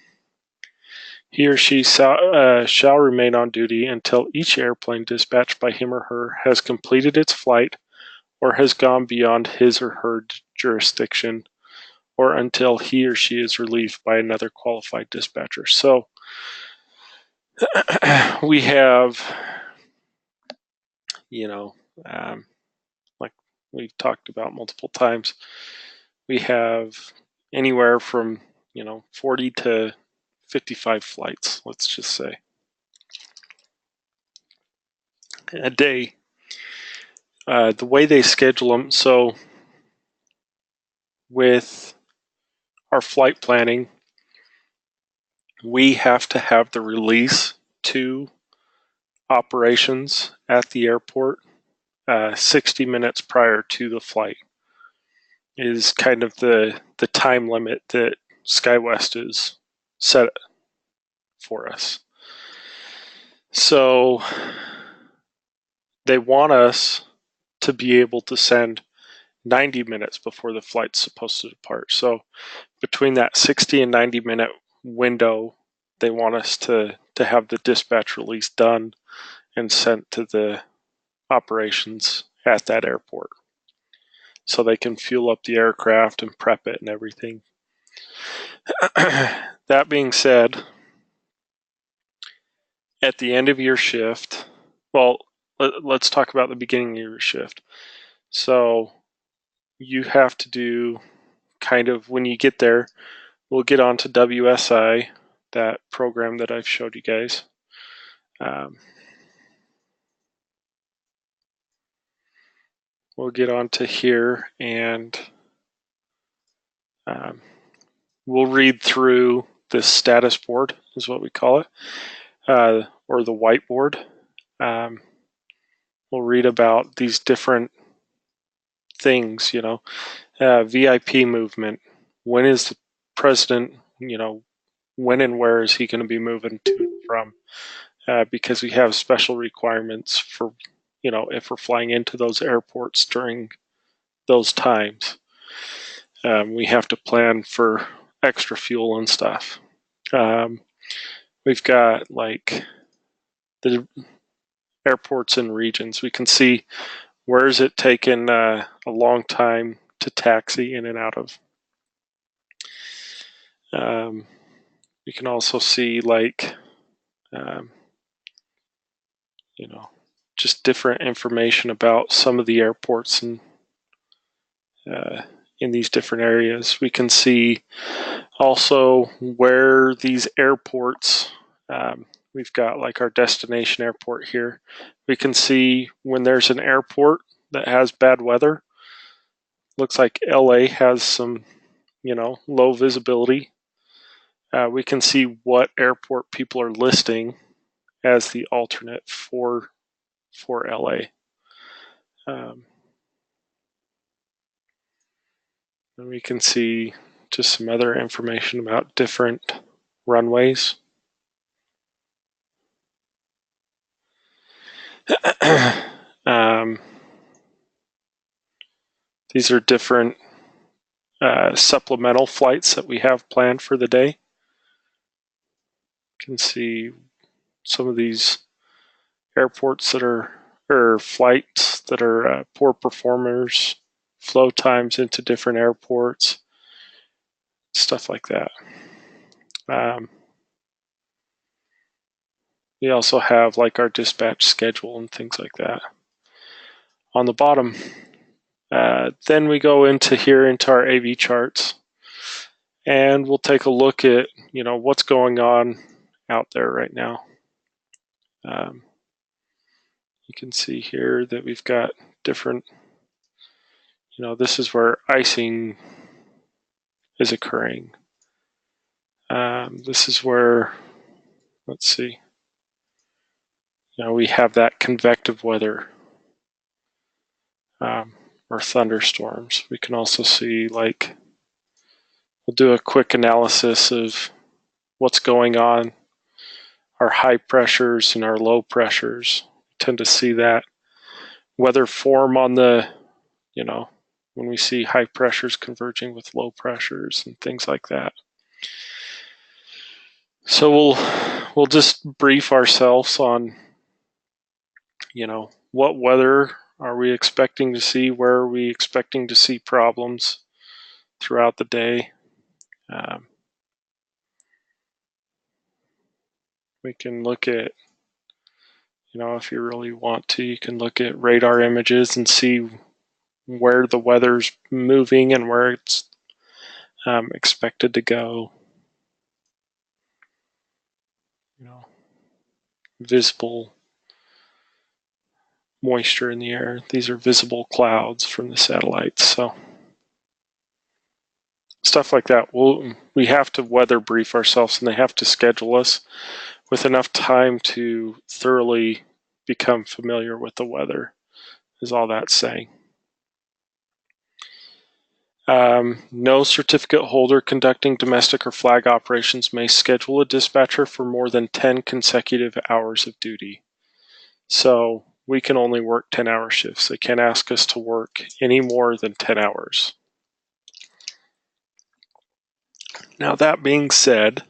He or she shall remain on duty until each airplane dispatched by him or her has completed its flight or has gone beyond his or her jurisdiction, or until he or she is relieved by another qualified dispatcher. So we have, like we've talked about multiple times, we have anywhere from 40 to 55 flights, let's just say, a day. The way they schedule them, so with our flight planning, we have to have the release to operations at the airport 60 minutes prior to the flight is kind of the time limit that SkyWest is set for us. So they want us to be able to send 90 minutes before the flight's supposed to depart. So between that 60 and 90-minute window, they want us to have the dispatch release done and sent to the operations at that airport so they can fuel up the aircraft and prep it and everything. That being said, at the end of your shift, well, let's talk about the beginning of your shift. So you have to do kind of, when you get there, we'll get onto WSI, that program that I've showed you guys. We'll get onto here and we'll read through this status board, is what we call it, or the whiteboard. We'll read about these different things, VIP movement. When is the president, when and where is he going to be moving to and from? Because we have special requirements for, if we're flying into those airports during those times. We have to plan for extra fuel and stuff. We've got like the airports and regions. We can see where is it taken a long time to taxi in and out of. You can also see like, just different information about some of the airports and in these different areas. We can see also where these airports, we've got like our destination airport here. We can see when there's an airport that has bad weather. Looks like LA has some, low visibility. We can see what airport people are listing as the alternate for LA. And we can see just some other information about different runways. These are different supplemental flights that we have planned for the day. You can see some of these airports that are, or flights that are poor performers flow times into different airports, stuff like that. We also have like our dispatch schedule and things like that on the bottom. Then we go into here into our AV charts, and we'll take a look at what's going on out there right now. You can see here that we've got different, this is where icing is occurring. This is where, let's see, we have that convective weather or thunderstorms. We can also see, like, we'll do a quick analysis of what's going on, our high pressures and our low pressures. We tend to see that weather form on the, when we see high pressures converging with low pressures and things like that. So we'll just brief ourselves on, what weather are we expecting to see, where are we expecting to see problems throughout the day. We can look at, if you really want to, you can look at radar images and see where the weather's moving and where it's expected to go. Visible moisture in the air. These are visible clouds from the satellites. So stuff like that. We have to weather brief ourselves, and they have to schedule us with enough time to thoroughly become familiar with the weather, is all that's saying. No certificate holder conducting domestic or flag operations may schedule a dispatcher for more than 10 consecutive hours of duty. So we can only work 10-hour shifts. They can't ask us to work any more than 10 hours. Now, that being said,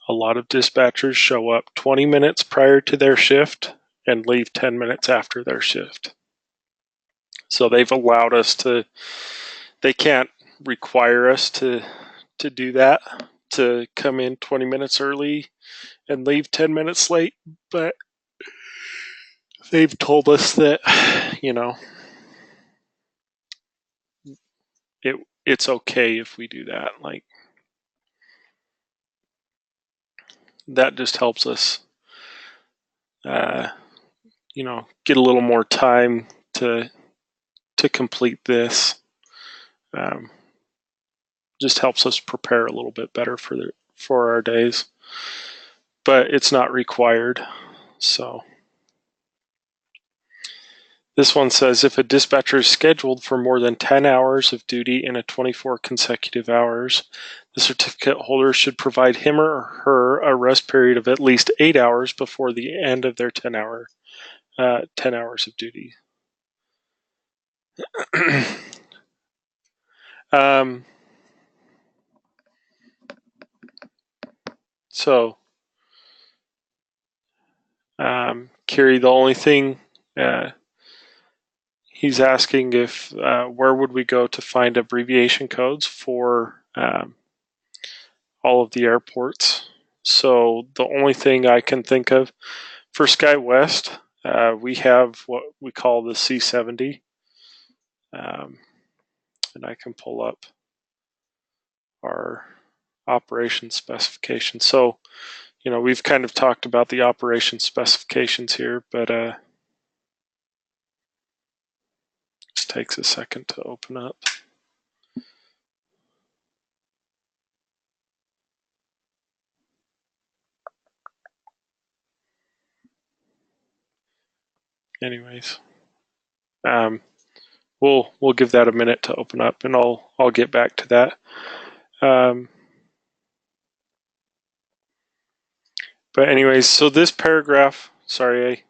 a lot of dispatchers show up 20 minutes prior to their shift and leave 10 minutes after their shift. So they've allowed us to, they can't require us to do that, to come in 20 minutes early and leave 10 minutes late, but they've told us that, it's okay if we do that. Like, that just helps us, get a little more time to complete this. Just helps us prepare a little bit better for our days, but it's not required. So this one says, if a dispatcher is scheduled for more than 10 hours of duty in a 24 consecutive hours, the certificate holder should provide him or her a rest period of at least 8 hours before the end of their 10 hours of duty. So, Kiri, the only thing he's asking if where would we go to find abbreviation codes for all of the airports. So the only thing I can think of for SkyWest, we have what we call the C70, and I can pull up our operation specification. So, we've kind of talked about the operation specifications here, but just takes a second to open up. Anyways, we'll give that a minute to open up, and I'll get back to that. But anyways, so this paragraph, sorry,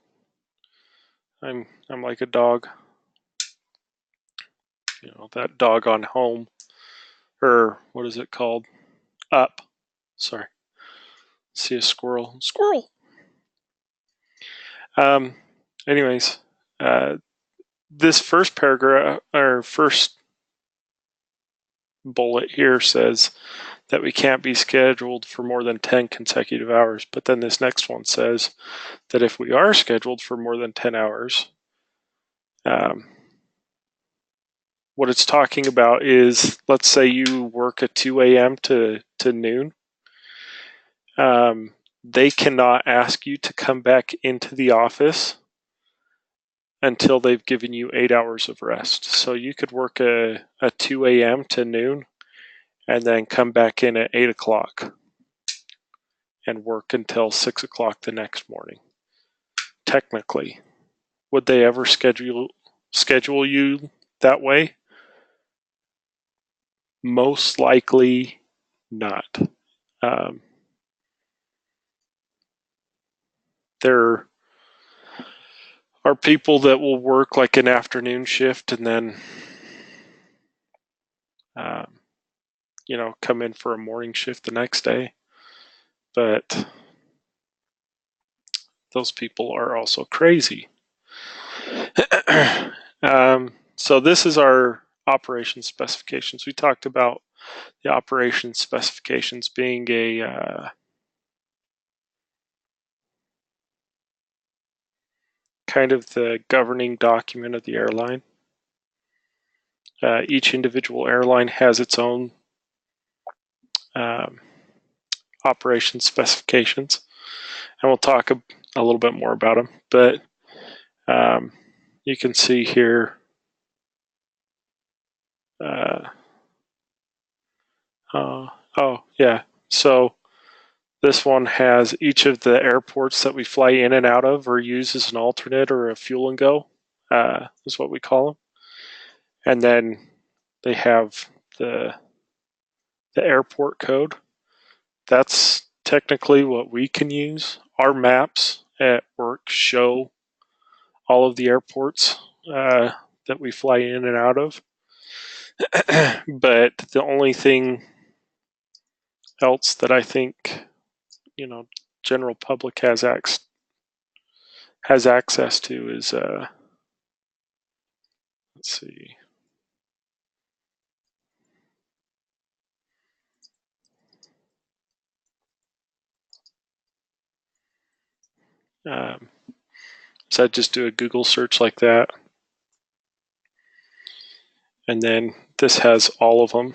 I'm like a dog. That dog on home, or what is it called? Up. Sorry. See a squirrel. Squirrel. Anyways, this first paragraph or first bullet here says that we can't be scheduled for more than 10 consecutive hours. But then this next one says that if we are scheduled for more than 10 hours, what it's talking about is, let's say you work at 2 a.m. to noon. They cannot ask you to come back into the office until they've given you 8 hours of rest. So you could work a 2 a.m. to noon and then come back in at 8 o'clock and work until 6 o'clock the next morning. Technically, would they ever schedule you that way? Most likely not. There are people that will work like an afternoon shift and then come in for a morning shift the next day, but those people are also crazy. So this is our operation specifications. We talked about the operation specifications being a kind of the governing document of the airline. Each individual airline has its own operation specifications, and we'll talk a little bit more about them. But you can see here, so this one has each of the airports that we fly in and out of or use as an alternate or a fuel and go, is what we call them. And then they have the airport code. That's technically what we can use. Our maps at work show all of the airports that we fly in and out of. But the only thing else that I think, general public has access to is, let's see. So I'd just do a Google search like that. And then this has all of them,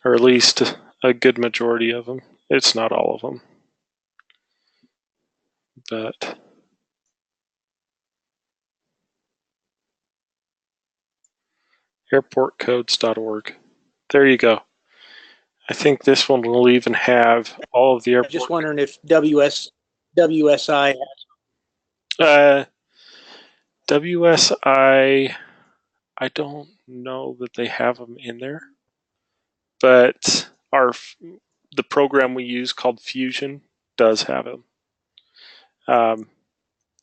or at least a good majority of them. It's not all of them, but airportcodes.org. There you go. I think this one will even have all of the airport. I'm just wondering if WSI. WSI, I don't know that they have them in there, but the program we use called Fusion does have them.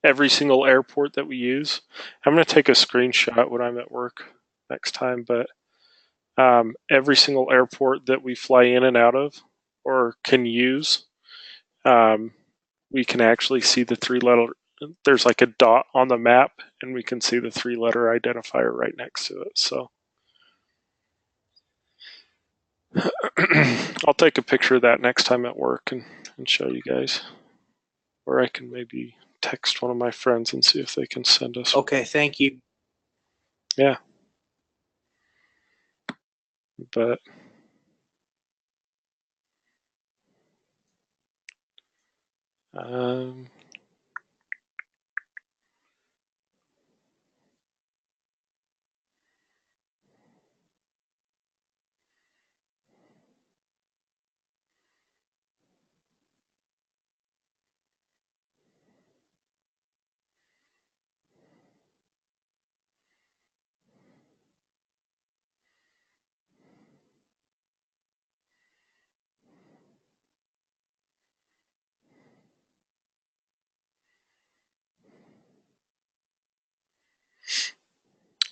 Every single airport that we use, I'm going to take a screenshot when I'm at work next time, but every single airport that we fly in and out of or can use, we can actually see the 3-letter. There's like a dot on the map, and we can see the 3-letter identifier right next to it. So I'll take a picture of that next time at work and show you guys, or I can maybe text one of my friends and see if they can send us. Okay, thank you. Yeah. But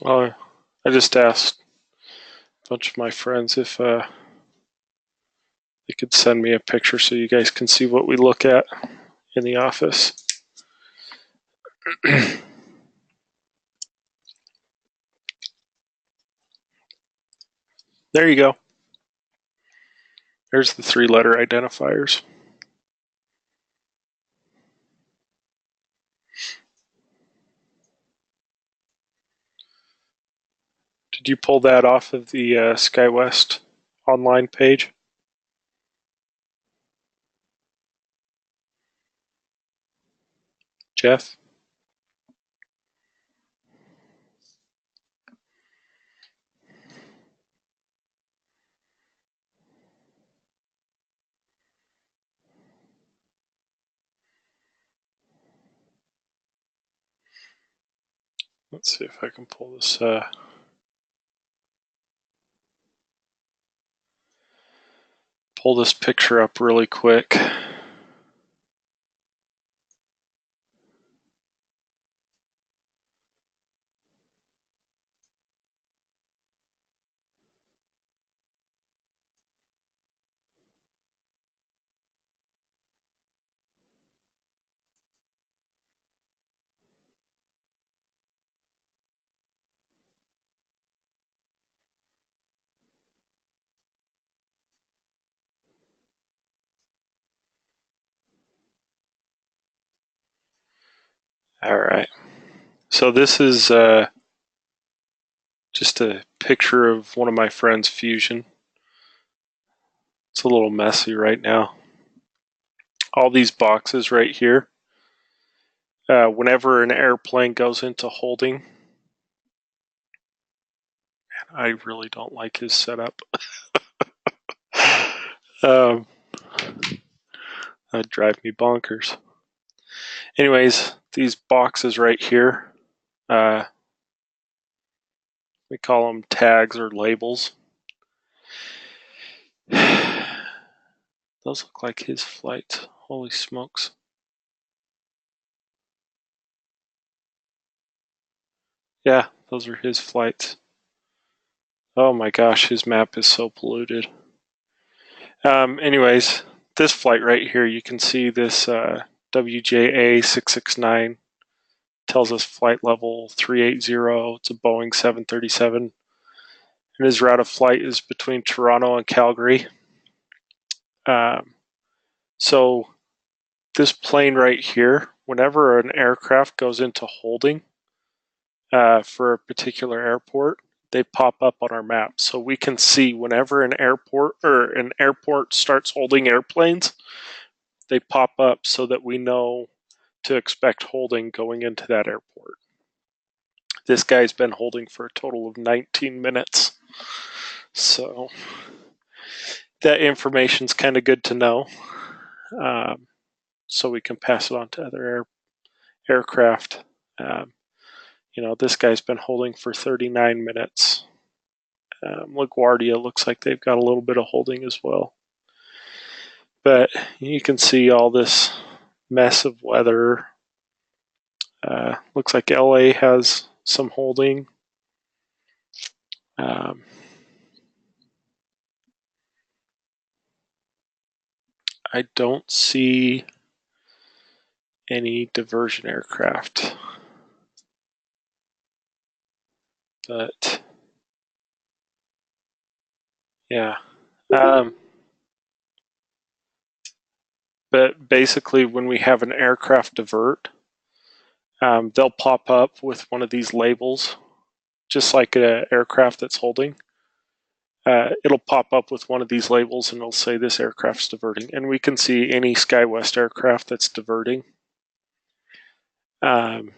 well, I just asked a bunch of my friends if they could send me a picture so you guys can see what we look at in the office. There you go. There's the 3-letter identifiers. Did you pull that off of the SkyWest online page? Jeff? Let's see if I can pull this. Pull this picture up really quick. All right. So this is just a picture of one of my friends' Fusion. It's a little messy right now. All these boxes right here. Whenever an airplane goes into holding, I really don't like his setup. That'd drive me bonkers. Anyways, these boxes right here, we call them tags or labels. Those look like his flights. Holy smokes. Yeah, those are his flights. Oh my gosh, his map is so polluted. Anyways, this flight right here, you can see this WJA 669 tells us flight level 380. It's a Boeing 737. And his route of flight is between Toronto and Calgary. So this plane right here, whenever an aircraft goes into holding for a particular airport, they pop up on our map. So we can see whenever an airport starts holding airplanes, they pop up so that we know to expect holding going into that airport. This guy's been holding for a total of 19 minutes. So that information's kind of good to know. So we can pass it on to other aircraft. This guy's been holding for 39 minutes. LaGuardia looks like they've got a little bit of holding as well. But you can see all this mess of weather. Looks like LA has some holding. I don't see any diversion aircraft. But yeah. But basically, when we have an aircraft divert, they'll pop up with one of these labels, just like an aircraft that's holding. It'll pop up with one of these labels and it'll say this aircraft's diverting. And we can see any SkyWest aircraft that's diverting. And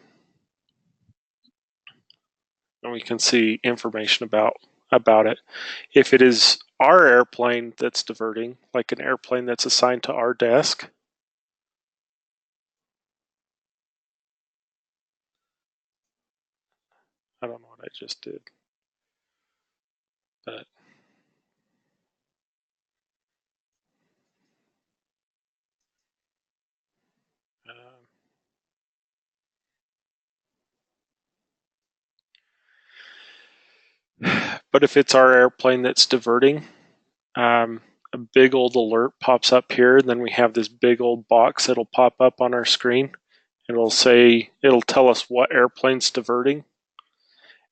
we can see information about it. If it is our airplane that's diverting, like an airplane that's assigned to our desk, I don't know what I just did, but but if it's our airplane that's diverting, a big old alert pops up here, and then we have this big old box that'll pop up on our screen. It'll tell us what airplane's diverting,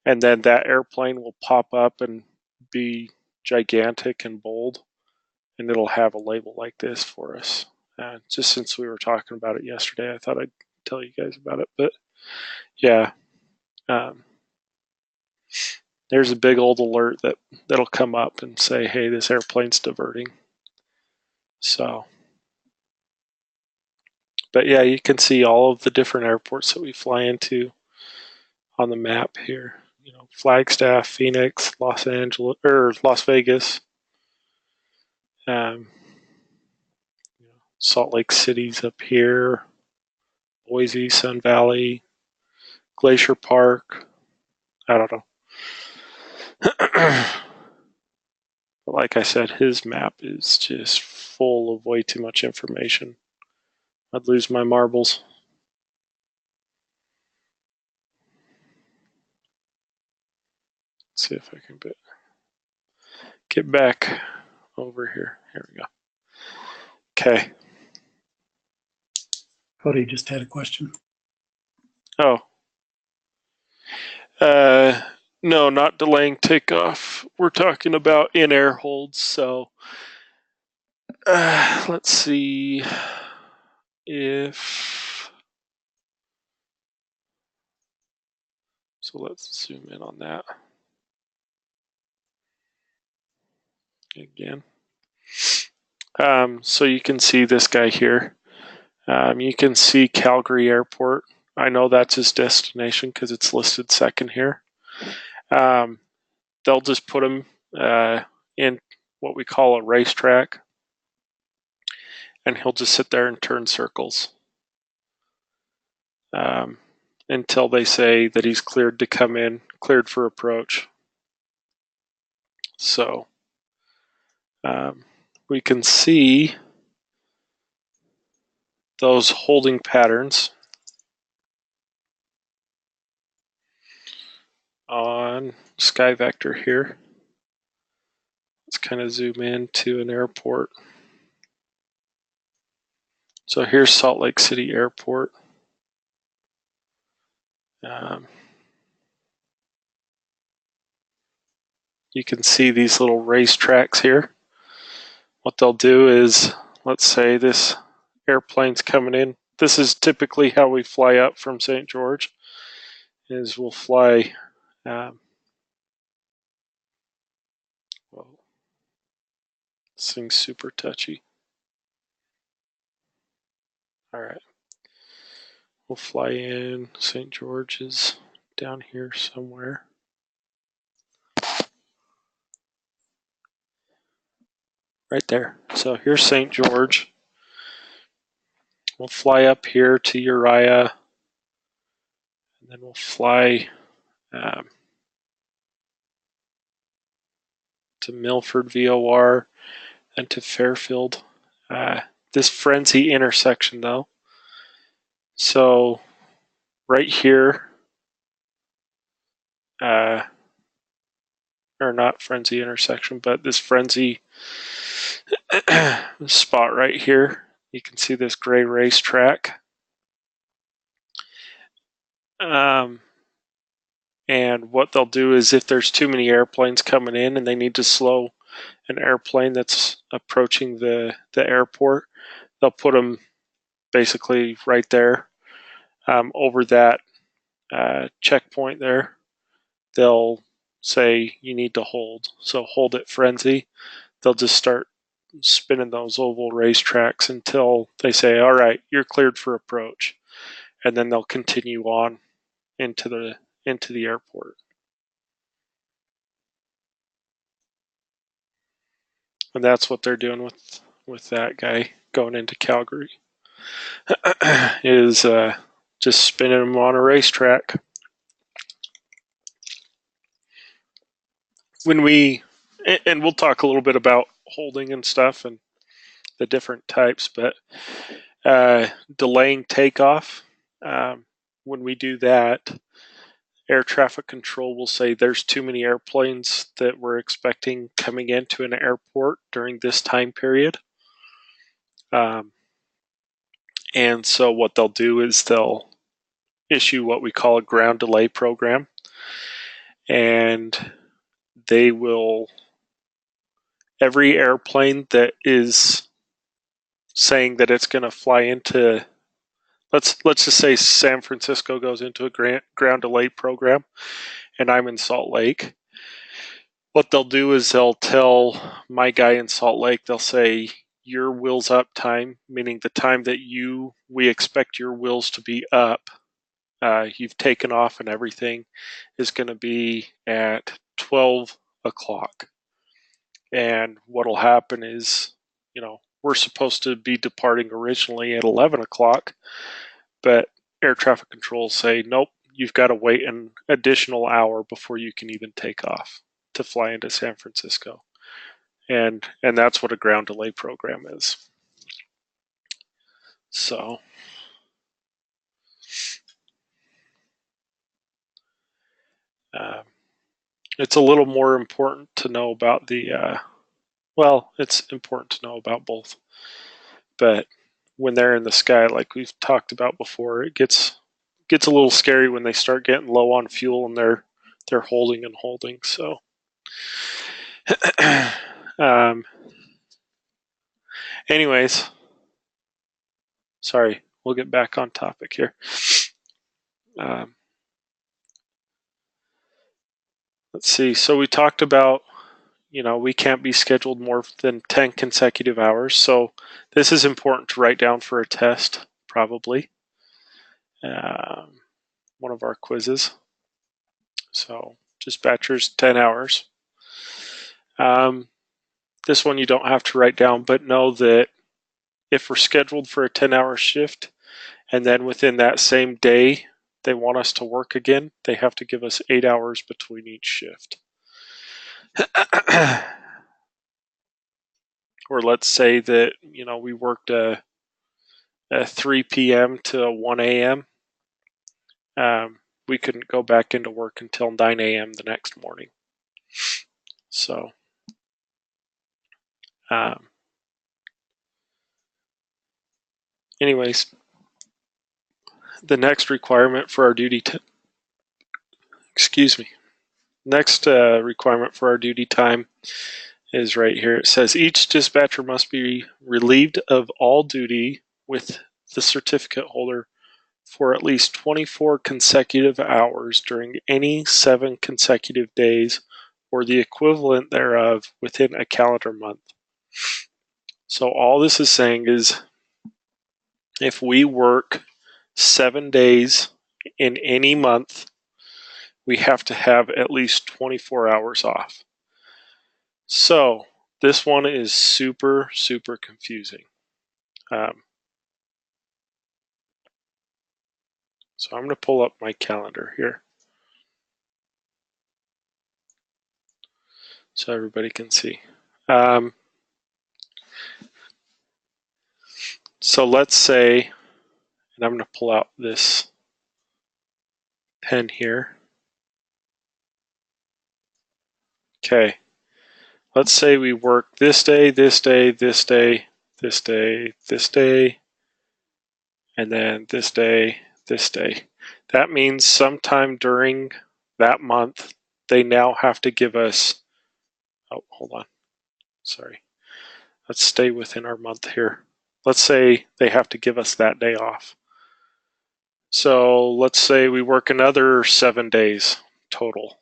and then that airplane will pop up and be gigantic and bold, and it'll have a label like this for us. Just since we were talking about it yesterday, I thought I'd tell you guys about it. But yeah, there's a big old alert that'll come up and say, hey, this airplane's diverting. So, but yeah, you can see all of the different airports that we fly into on the map here. You know, Flagstaff, Phoenix, Los Angeles, or Las Vegas, Salt Lake City's up here, Boise, Sun Valley, Glacier Park. I don't know. But like I said, his map is just full of way too much information. I'd lose my marbles. Let's see if I can get back over here. Here we go. Okay. Cody just had a question. Oh. No, not delaying takeoff. We're talking about in-air holds. So let's see if... So let's zoom in on that. Again. So you can see this guy here. You can see Calgary Airport. I know that's his destination because it's listed second here. They'll just put him in what we call a racetrack, and he'll just sit there and turn circles until they say that he's cleared to come in, cleared for approach. So we can see those holding patterns on Sky Vector here. Let's kind of zoom in to an airport. So here's Salt Lake City Airport. You can see these little racetracks here. What they'll do is, let's say this airplane's coming in. This is typically how we fly up from St. George, is we'll fly, whoa, this thing's super touchy. All right, we'll fly in. St. George is down here somewhere. Right there. So here's St. George. We'll fly up here to Uriah, and then we'll fly to Milford VOR, and to Fairfield. This frenzy intersection, though. So right here, or not frenzy intersection, but this frenzy spot right here, you can see this gray racetrack. And what they'll do is, if there's too many airplanes coming in and they need to slow an airplane that's approaching the airport, they'll put them basically right there over that checkpoint there. They'll say you need to hold. So hold at frenzy. They'll just start spinning those oval racetracks until they say, all right, you're cleared for approach. And then they'll continue on into the airport. And that's what they're doing with that guy going into Calgary, is just spinning him on a racetrack. And we'll talk a little bit about holding and stuff and the different types, but delaying takeoff, when we do that, air traffic control will say there's too many airplanes that we're expecting coming into an airport during this time period. And so what they'll do is they'll issue what we call a ground delay program, and they will every airplane that is saying that it's going to fly into, let's just say San Francisco goes into a ground delay program, and I'm in Salt Lake. What they'll do is they'll tell my guy in Salt Lake, they'll say, your wheels up time, meaning the time that we expect your wheels to be up, you've taken off and everything, is going to be at 12 o'clock. And what'll happen is, we're supposed to be departing originally at 11 o'clock, but air traffic control say, nope, you've got to wait an additional hour before you can even take off to fly into San Francisco. And that's what a ground delay program is. So it's a little more important to know about it's important to know about both. But when they're in the sky, like we've talked about before, it gets a little scary when they start getting low on fuel and they're holding and holding. So anyways, sorry, we'll get back on topic here. Let's see. So we talked about, we can't be scheduled more than 10 consecutive hours. So this is important to write down for a test, probably. One of our quizzes. So dispatchers, 10 hours. This one you don't have to write down, but know that if we're scheduled for a 10-hour shift and then within that same day they want us to work again, they have to give us 8 hours between each shift. Or let's say that, we worked a 3 p.m. to 1 a.m. We couldn't go back into work until 9 a.m. the next morning. So, anyways, the next requirement for our duty next requirement for our duty time is right here. It says each dispatcher must be relieved of all duty with the certificate holder for at least 24 consecutive hours during any 7 consecutive days or the equivalent thereof within a calendar month. So all this is saying is if we work 7 days in any month, we have to have at least 24 hours off. So this one is super, super confusing. So I'm going to pull up my calendar here so everybody can see. So let's say, and I'm going to pull out this pen here. Okay. Let's say we work this day, this day, this day, this day, this day, and then this day, this day. That means sometime during that month, they now have to give us, oh, hold on. Sorry. Let's stay within our month here. Let's say they have to give us that day off. So let's say we work another 7 days total.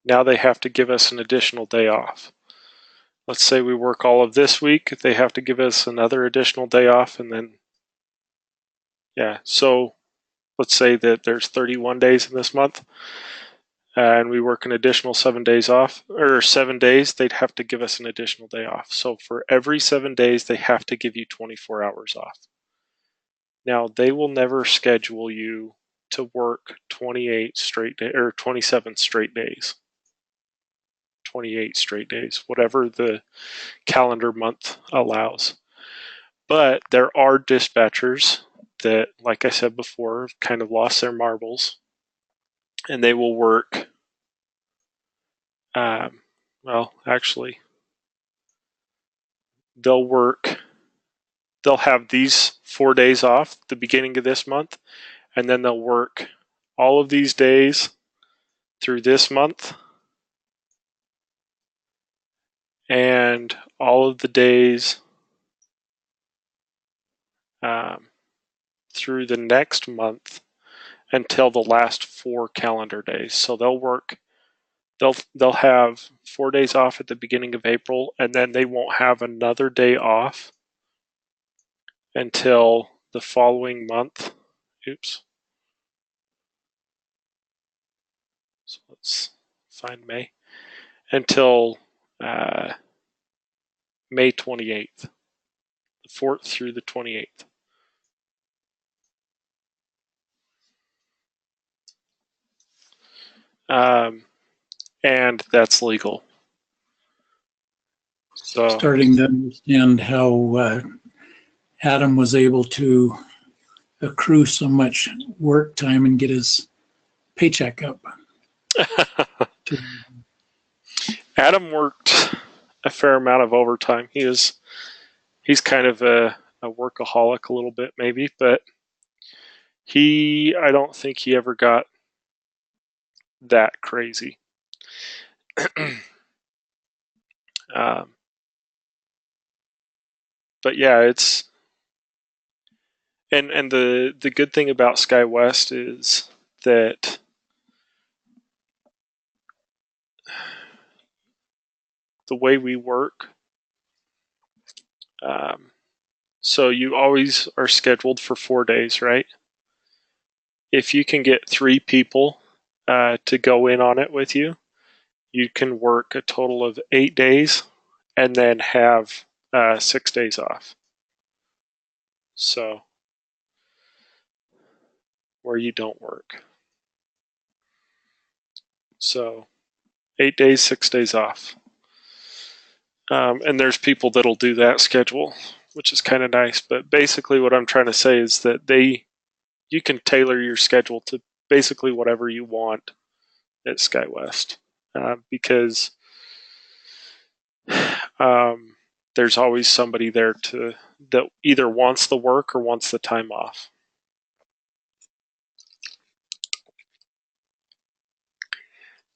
Now they have to give us an additional day off. Let's say we work all of this week, they have to give us another additional day off, and then, so let's say that there's 31 days in this month, and we work an additional 7 days off, or 7 days, they'd have to give us an additional day off. So for every 7 days, they have to give you 24 hours off. Now, they will never schedule you to work 28 straight days, or 27 straight days. 28 straight days, whatever the calendar month allows. But there are dispatchers that, like I said before, have kind of lost their marbles, and they will work, they'll have these 4 days off the beginning of this month, and then they'll work all of these days through this month, and all of the days through the next month until the last 4 calendar days. So they'll have 4 days off at the beginning of April, and then they won't have another day off until the following month. Oops. So let's find May. Until May 28th, the 4th through the 28th. And that's legal. So Starting to understand how Adam was able to accrue so much work time and get his paycheck up. Adam worked a fair amount of overtime. He's kind of a workaholic a little bit maybe, but I don't think he ever got that crazy. But yeah, it's and the good thing about SkyWest is that the way we work, so you always are scheduled for 4 days, right? If you can get 3 people to go in on it with you, you can work a total of 8 days and then have 6 days off. So, where you don't work. So, 8 days, 6 days off. And there's people that'll do that schedule, which is kind of nice. But basically, what I'm trying to say is that you can tailor your schedule to basically whatever you want at SkyWest, because there's always somebody there that either wants the work or wants the time off.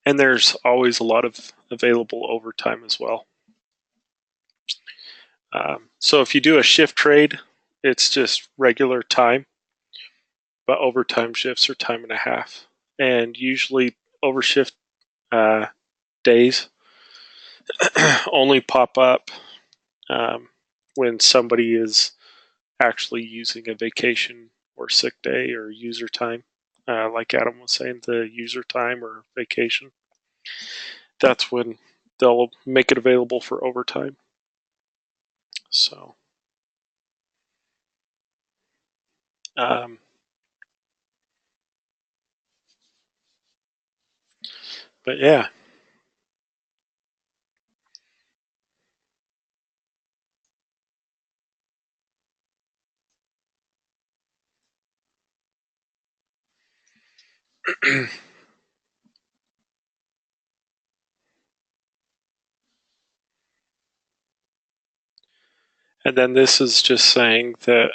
And there's always a lot of available overtime as well. So if you do a shift trade, it's just regular time, but overtime shifts are time and a half. And usually overshift days only pop up when somebody is actually using a vacation or sick day or user time. Like Adam was saying, the user time or vacation. That's when they'll make it available for overtime. So, but yeah. And then this is just saying that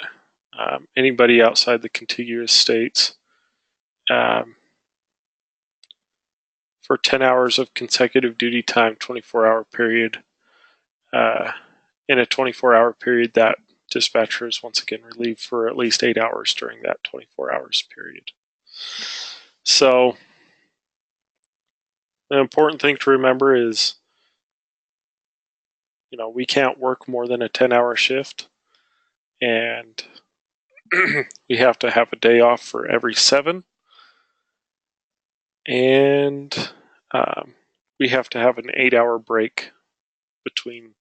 anybody outside the contiguous states, for 10 hours of consecutive duty time, 24-hour period, in a 24-hour period, that dispatcher is once again relieved for at least 8 hours during that 24 hours period. So, an important thing to remember is, we can't work more than a 10-hour shift, and we have to have a day off for every 7, and we have to have an 8-hour break between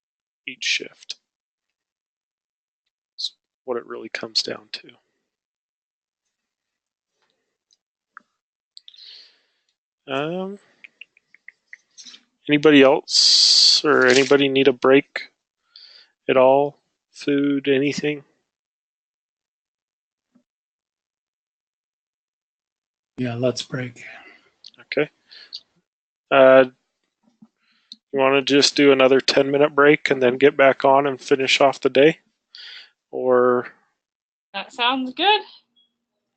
each shift. That's what it really comes down to. Anybody else or anybody need a break at all? Food, anything? Yeah, let's break. Okay. You want to just do another 10-minute break and then get back on and finish off the day? Or That sounds good.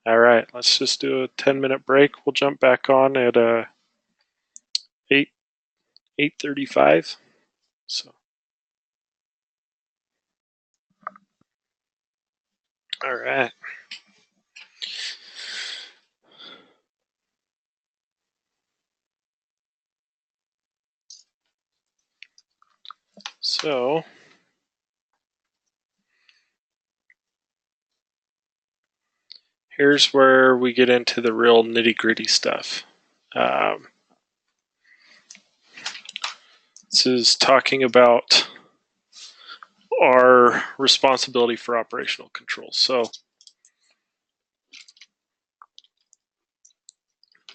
all right, let's just do a 10-minute break. We'll jump back on at 8:35. So All right. So here's where we get into the real nitty-gritty stuff. This is talking about our responsibility for operational control. So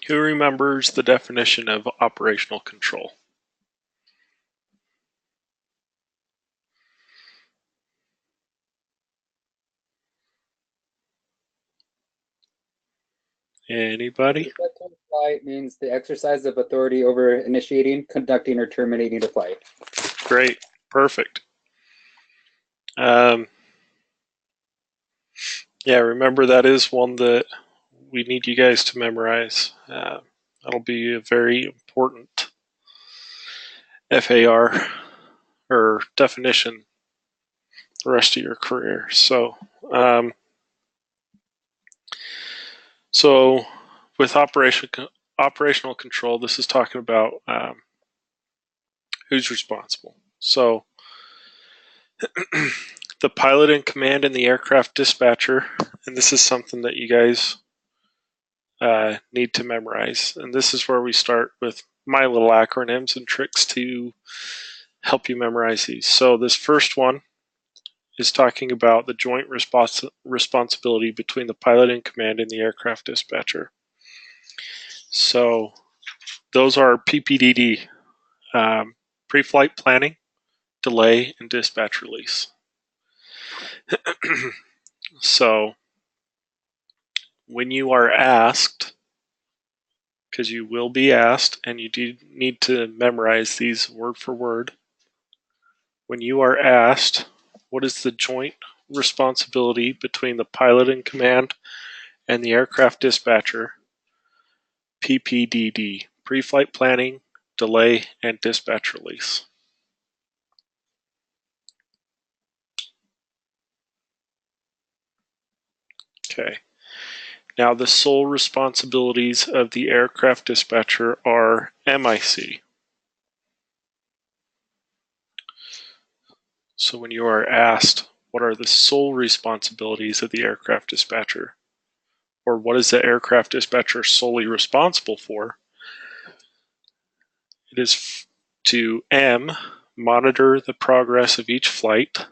who remembers the definition of operational control? Anybody? Flight means the exercise of authority over initiating, conducting, or terminating a flight. Great. Perfect. Yeah, remember that is one that we need you guys to memorize. That'll be a very important FAR or definition the rest of your career. So with operational control, this is talking about who's responsible. So the pilot in command and the aircraft dispatcher, and this is something that you guys need to memorize. And this is where we start with my little acronyms and tricks to help you memorize these. So this first one is talking about the joint responsibility between the pilot in command and the aircraft dispatcher. So those are PPDD, pre-flight planning, delay, and dispatch release. So when you are asked, because you will be asked, and you do need to memorize these word for word, when you are asked, what is the joint responsibility between the pilot in command and the aircraft dispatcher? PPDD, pre-flight planning, delay, and dispatch release. Okay. Now the sole responsibilities of the aircraft dispatcher are MIC. So when you are asked, what are the sole responsibilities of the aircraft dispatcher? Or what is the aircraft dispatcher solely responsible for? It is to M, monitor the progress of each flight.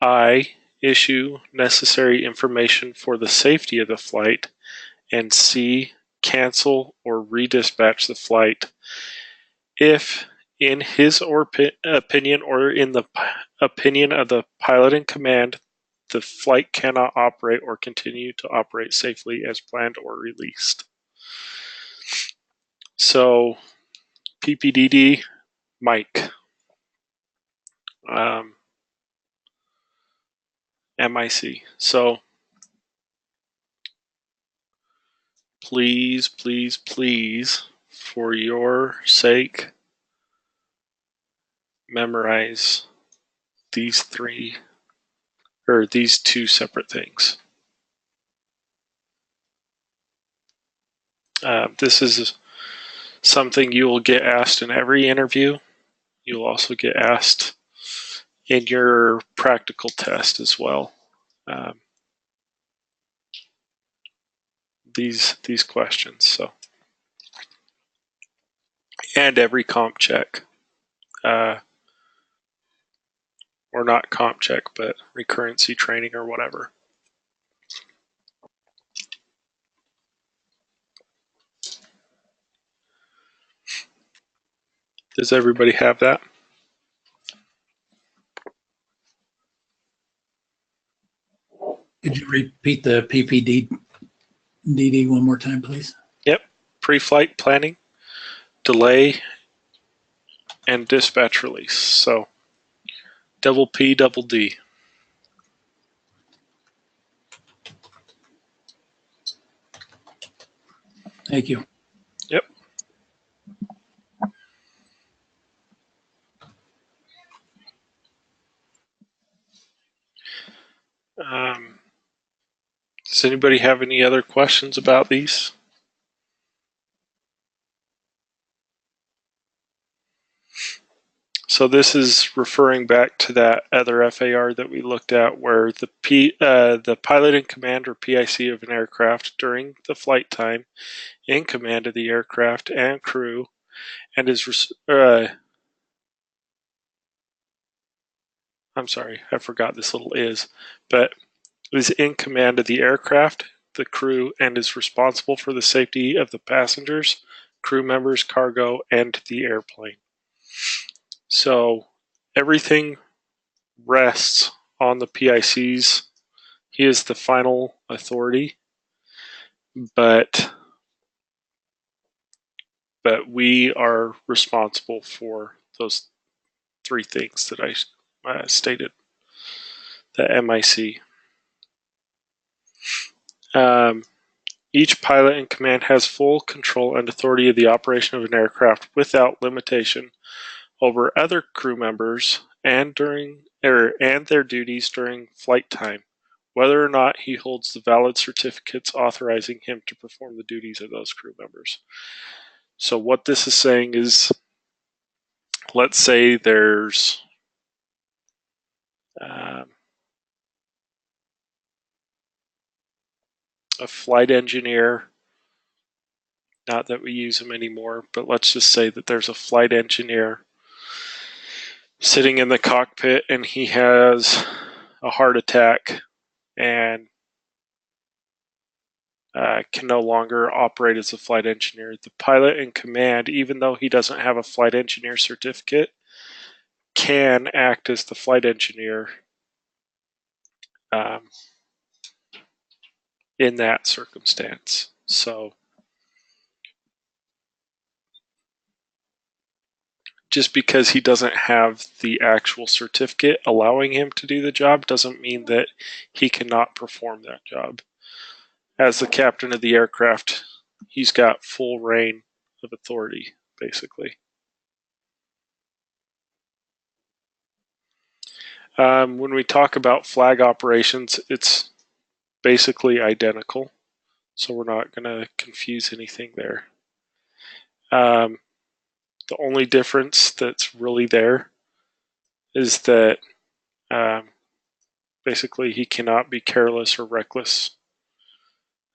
I, issue necessary information for the safety of the flight. And C, cancel or redispatch the flight if, in his opinion or in the opinion of the pilot in command, the flight cannot operate or continue to operate safely as planned or released. So PPDD, Mike. MIC. So please, please, please, for your sake, memorize these three or these two separate things. This is something you will get asked in every interview. You'll also get asked in your practical test as well. These questions. So, and every comp check, or not comp check, but recurrency training or whatever. Does everybody have that? Could you repeat the PPDD one more time, please? Yep. Pre-flight planning, delay, and dispatch release. So double P, double D. Thank you. Yep. Does anybody have any other questions about these? So this is referring back to that other FAR that we looked at, where the pilot in command or PIC of an aircraft during the flight time in command of the aircraft and crew, and I'm sorry, I forgot this little but is in command of the aircraft, the crew, and is responsible for the safety of the passengers, crew members, cargo, and the airplane. So everything rests on the PICs. He is the final authority, but we are responsible for those three things that I stated. The MIC. Each pilot in command has full control and authority of the operation of an aircraft without limitation over other crew members and their duties during flight time, whether or not he holds the valid certificates authorizing him to perform the duties of those crew members. So what this is saying is, let's say there's a flight engineer, not that we use them anymore, but let's just say that there's a flight engineer sitting in the cockpit and he has a heart attack and can no longer operate as a flight engineer. The pilot in command, even though he doesn't have a flight engineer certificate, can act as the flight engineer in that circumstance. So just because he doesn't have the actual certificate allowing him to do the job doesn't mean that he cannot perform that job. As the captain of the aircraft, he's got full reign of authority, basically. When we talk about flag operations, it's basically identical, so we're not going to confuse anything there. The only difference that's really there is that basically he cannot be careless or reckless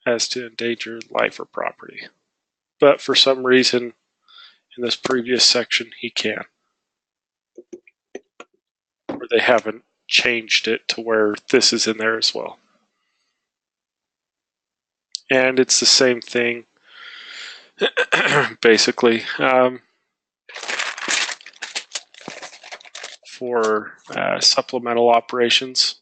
as to endanger life or property. But for some reason, in this previous section, he can. Or they haven't changed it to where this is in there as well. And it's the same thing, basically, for supplemental operations.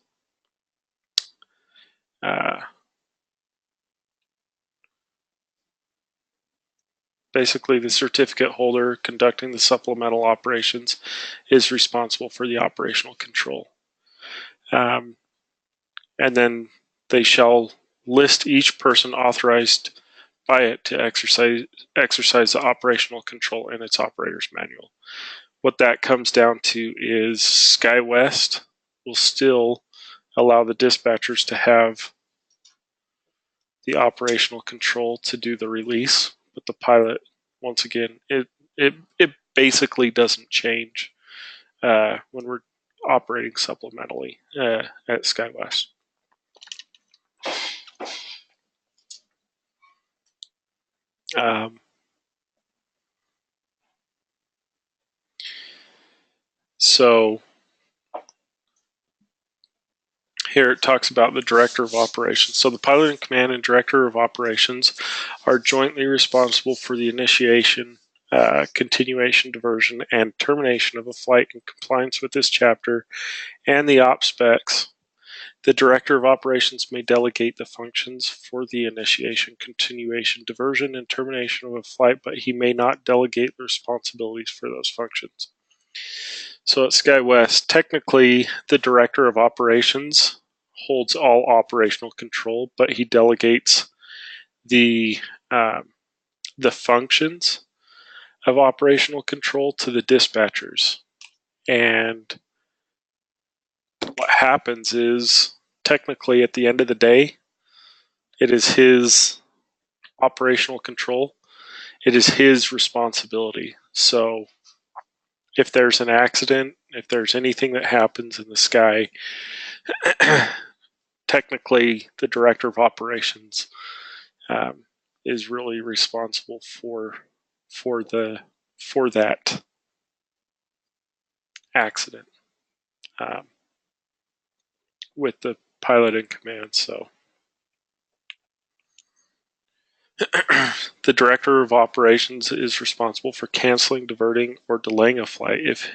Basically, the certificate holder conducting the supplemental operations is responsible for the operational control. And then they shall list each person authorized by it to exercise the operational control in its operator's manual. What that comes down to is SkyWest will still allow the dispatchers to have the operational control to do the release, but the pilot, once again, it basically doesn't change when we're operating supplementally at SkyWest. So here it talks about the director of operations. So the pilot in command and director of operations are jointly responsible for the initiation, continuation, diversion, and termination of a flight in compliance with this chapter and the op specs. The director of operations may delegate the functions for the initiation, continuation, diversion, and termination of a flight, but he may not delegate the responsibilities for those functions. So at SkyWest, technically the director of operations holds all operational control, but he delegates the functions of operational control to the dispatchers. And what happens is, technically at the end of the day, It is his operational control. It is his responsibility. So if there's an accident, if there's anything that happens in the sky, technically the director of operations is really responsible for that accident with the pilot in command. So the director of operations is responsible for canceling, diverting, or delaying a flight if,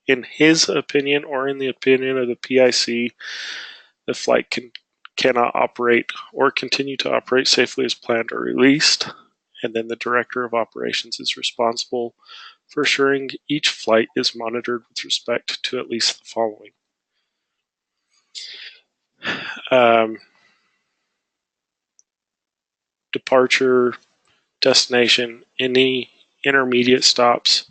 in his opinion or in the opinion of the PIC, the flight cannot operate or continue to operate safely as planned or released. And then the director of operations is responsible for assuring each flight is monitored with respect to at least the following. Departure, destination, any intermediate stops,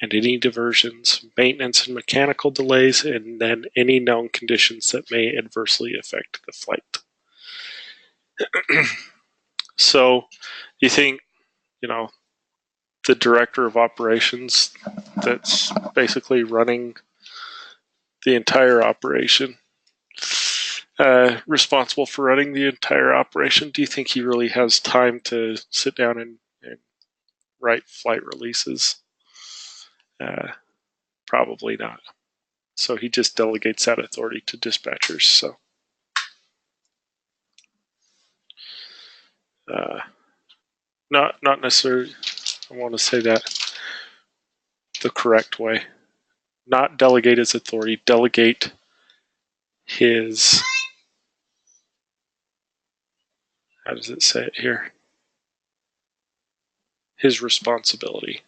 and any diversions, maintenance and mechanical delays, and then any known conditions that may adversely affect the flight. So you think, the director of operations that's basically running the entire operation, responsible for running the entire operation, do you think he really has time to sit down and write flight releases? Probably not. So he just delegates that authority to dispatchers. So not necessarily, I want to say that the correct way. Not delegate his authority, delegate his, how does it say it here? His responsibility.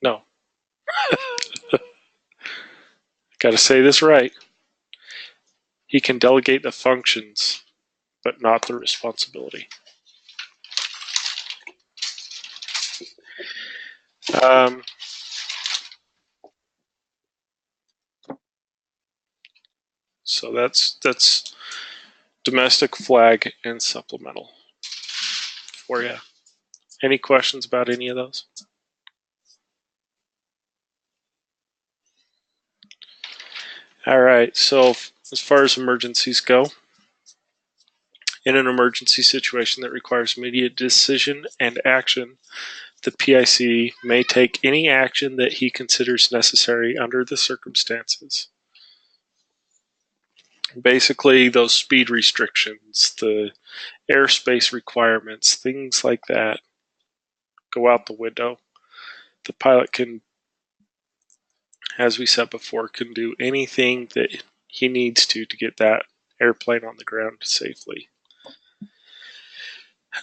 No. Got to say this right. He can delegate the functions, but not the responsibility. So that's domestic flag and supplemental for you. Any questions about any of those? All right, so as far as emergencies go, in an emergency situation that requires immediate decision and action, the PIC may take any action that he considers necessary under the circumstances. Basically, those speed restrictions, the airspace requirements, things like that go out the window. The pilot can, as we said before, can do anything that he needs to get that airplane on the ground safely.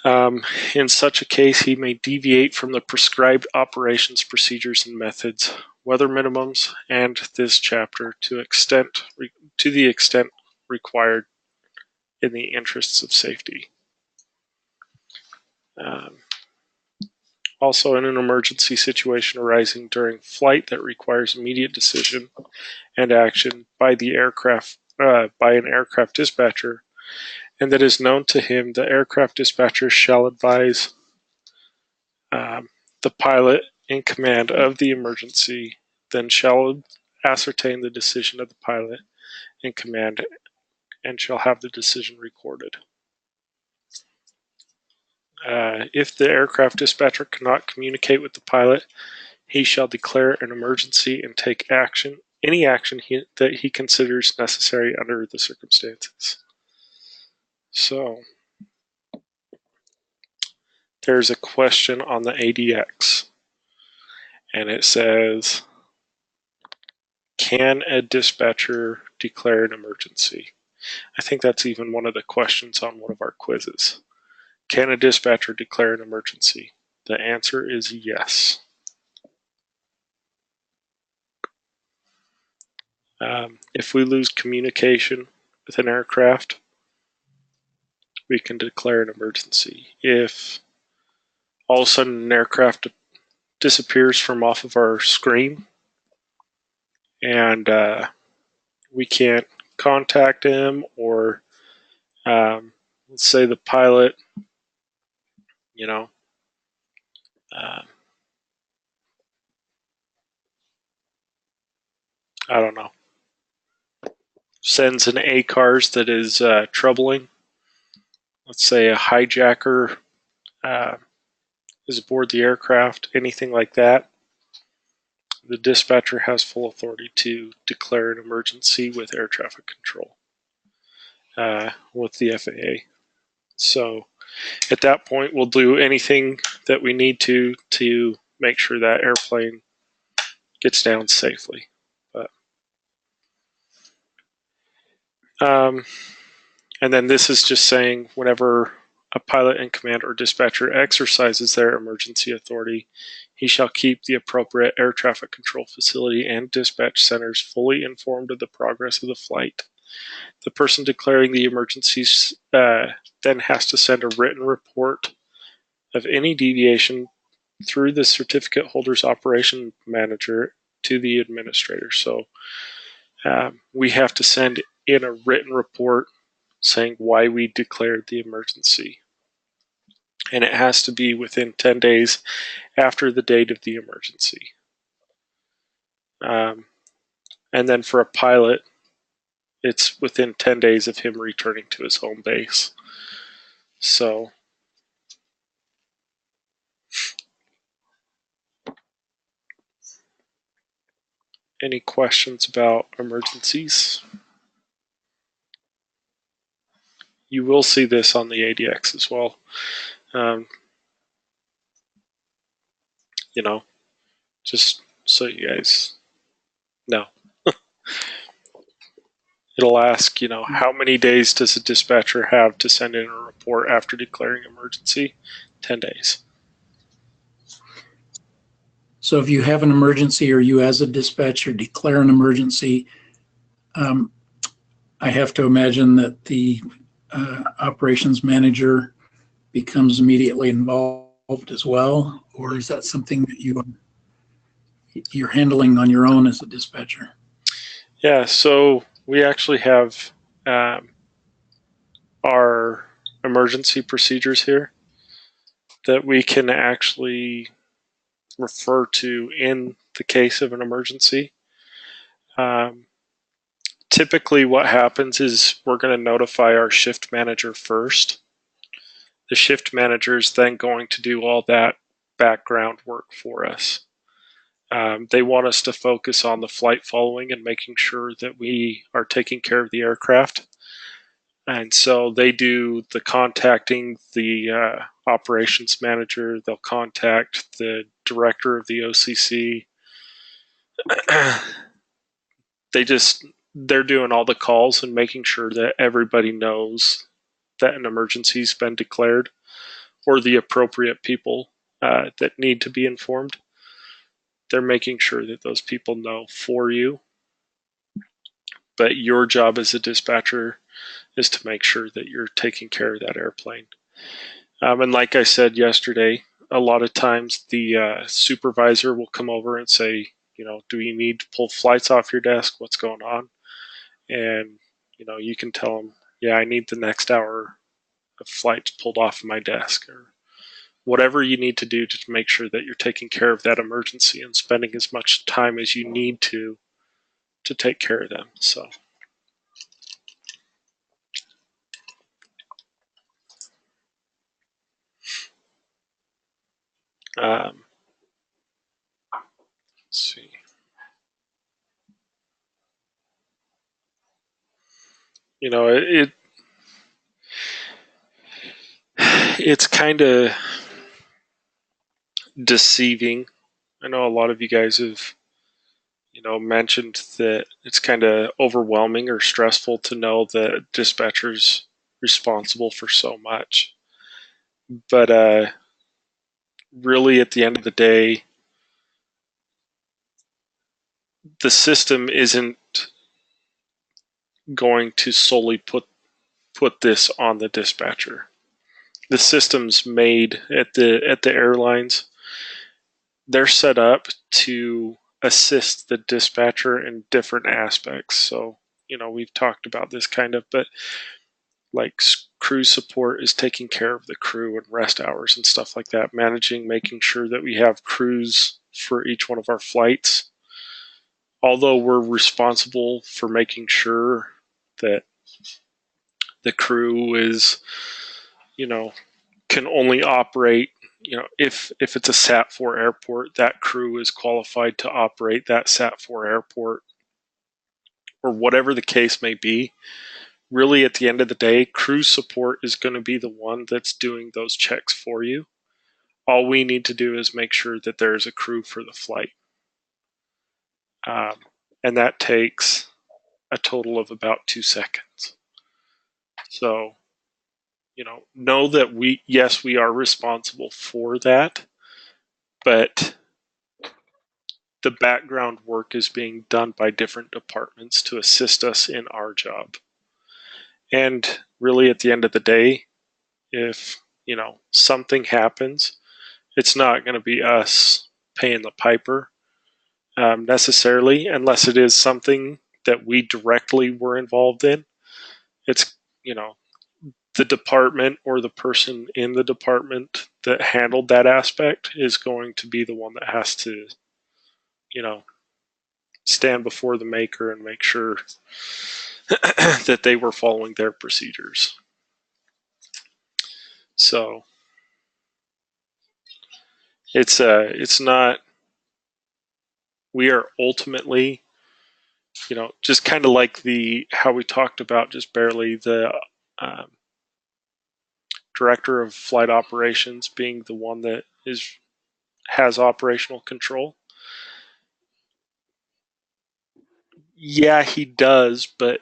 In such a case, he may deviate from the prescribed operations, procedures, and methods, weather minimums, and this chapter to the extent required in the interests of safety. Also, in an emergency situation arising during flight that requires immediate decision and action by an aircraft dispatcher, and that is known to him, the aircraft dispatcher shall advise the pilot in command of the emergency, then shall ascertain the decision of the pilot in command and shall have the decision recorded. If the aircraft dispatcher cannot communicate with the pilot, he shall declare an emergency and take any action that he considers necessary under the circumstances. So, there's a question on the ADX, and it says, can a dispatcher declare an emergency? I think that's even one of the questions on one of our quizzes. Can a dispatcher declare an emergency? The answer is yes. If we lose communication with an aircraft, we can declare an emergency. If all of a sudden an aircraft disappears from off of our screen and we can't contact him, or let's say the pilot, you know, uh, I don't know, sends an ACARS that is troubling. Let's say a hijacker is aboard the aircraft, anything like that. The dispatcher has full authority to declare an emergency with air traffic control with the FAA. So at that point, we'll do anything that we need to make sure that airplane gets down safely. But and then this is just saying whenever a pilot in command or dispatcher exercises their emergency authority, he shall keep the appropriate air traffic control facility and dispatch centers fully informed of the progress of the flight. The person declaring the emergencies then has to send a written report of any deviation through the certificate holder's operation manager to the administrator. So we have to send in a written report saying why we declared the emergency. And it has to be within 10 days after the date of the emergency. And then for a pilot, it's within 10 days of him returning to his home base. So any questions about emergencies? You will see this on the ADX as well. You know, just so you guys know. It'll ask, you know, how many days does a dispatcher have to send in a report after declaring emergency? 10 days. So if you have an emergency or you as a dispatcher declare an emergency, I have to imagine that the operations manager becomes immediately involved as well, or is that something that you're handling on your own as a dispatcher? Yeah, so we actually have our emergency procedures here that we can actually refer to in the case of an emergency. Typically what happens is we're going to notify our shift manager first. The shift manager is then going to do all that background work for us. They want us to focus on the flight following and making sure that we are taking care of the aircraft. And so they do the contacting the operations manager. They'll contact the director of the OCC. They're doing all the calls and making sure that everybody knows that an emergency's been declared, or the appropriate people that need to be informed. They're making sure that those people know for you. But your job as a dispatcher is to make sure that you're taking care of that airplane. And like I said yesterday, a lot of times the supervisor will come over and say, you know, do you need to pull flights off your desk? What's going on? And, you know, you can tell them, yeah, I need the next hour of flights pulled off of my desk, or whatever you need to do to make sure that you're taking care of that emergency and spending as much time as you need to take care of them. So let's see. You know, it's kind of deceiving. I know a lot of you guys have, you know, mentioned that it's kind of overwhelming or stressful to know that dispatcher's responsible for so much. But really, at the end of the day, the system isn't going to solely put this on the dispatcher. The system's made at the airlines. They're set up to assist the dispatcher in different aspects. So, you know, we've talked about this kind of, but like crew support is taking care of the crew and rest hours and stuff like that, managing, making sure that we have crews for each one of our flights. Although we're responsible for making sure that the crew is, can only operate, if it's a SAT-4 airport, that crew is qualified to operate that SAT-4 airport, or whatever the case may be. Really, at the end of the day, crew support is going to be the one that's doing those checks for you. All we need to do is make sure that there's a crew for the flight. And that takes a total of about 2 seconds. So, know that we are responsible for that, but the background work is being done by different departments to assist us in our job. And really, at the end of the day, if, something happens, it's not going to be us paying the piper necessarily, unless it is something that we directly were involved in. It's, the department or the person in the department that handled that aspect is going to be the one that has to, stand before the maker and make sure that they were following their procedures. So it's not, we are ultimately, just kind of like how we talked about just barely, the director of flight operations being the one that has operational control. Yeah, he does, but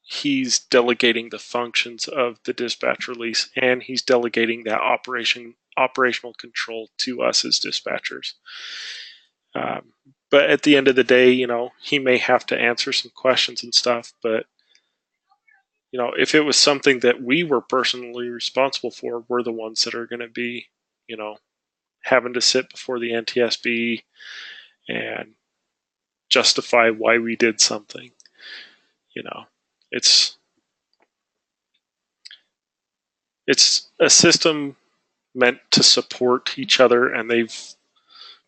he's delegating the functions of the dispatch release, and he's delegating that operational control to us as dispatchers. But at the end of the day, he may have to answer some questions and stuff, but if it was something that we were personally responsible for, we're the ones that are going to be, having to sit before the NTSB and justify why we did something. It's a system meant to support each other, and they've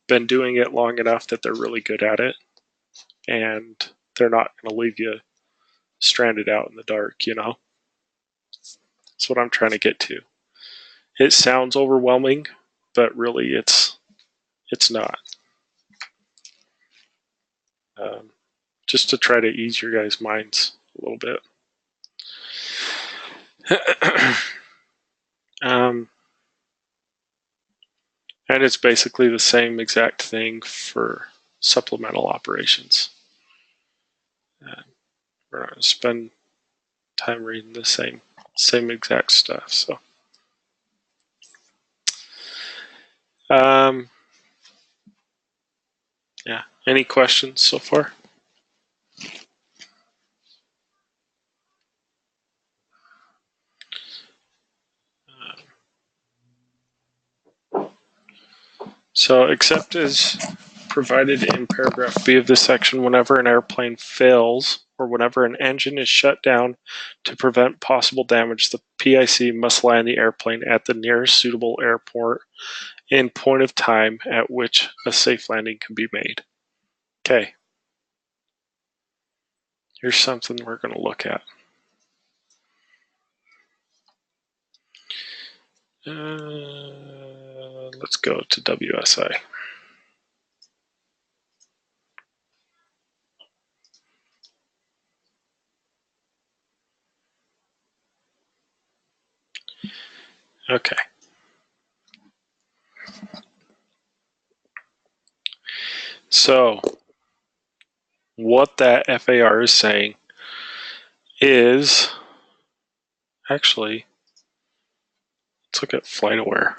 been doing it long enough that they're really good at it, and they're not going to leave you stranded out in the dark. That's what I'm trying to get to. It sounds overwhelming, but really it's not. Just to try to ease your guys' minds a little bit. And it's basically the same exact thing for supplemental operations. We're not going to spend time reading the same exact stuff. So, yeah. Any questions so far? So, except as provided in paragraph B of this section, whenever an airplane fails or whenever an engine is shut down to prevent possible damage, the PIC must land the airplane at the nearest suitable airport in point of time at which a safe landing can be made. Okay. Here's something we're going to look at. Let's go to WSI. Okay. So, what that FAR is saying is, actually, let's look at FlightAware.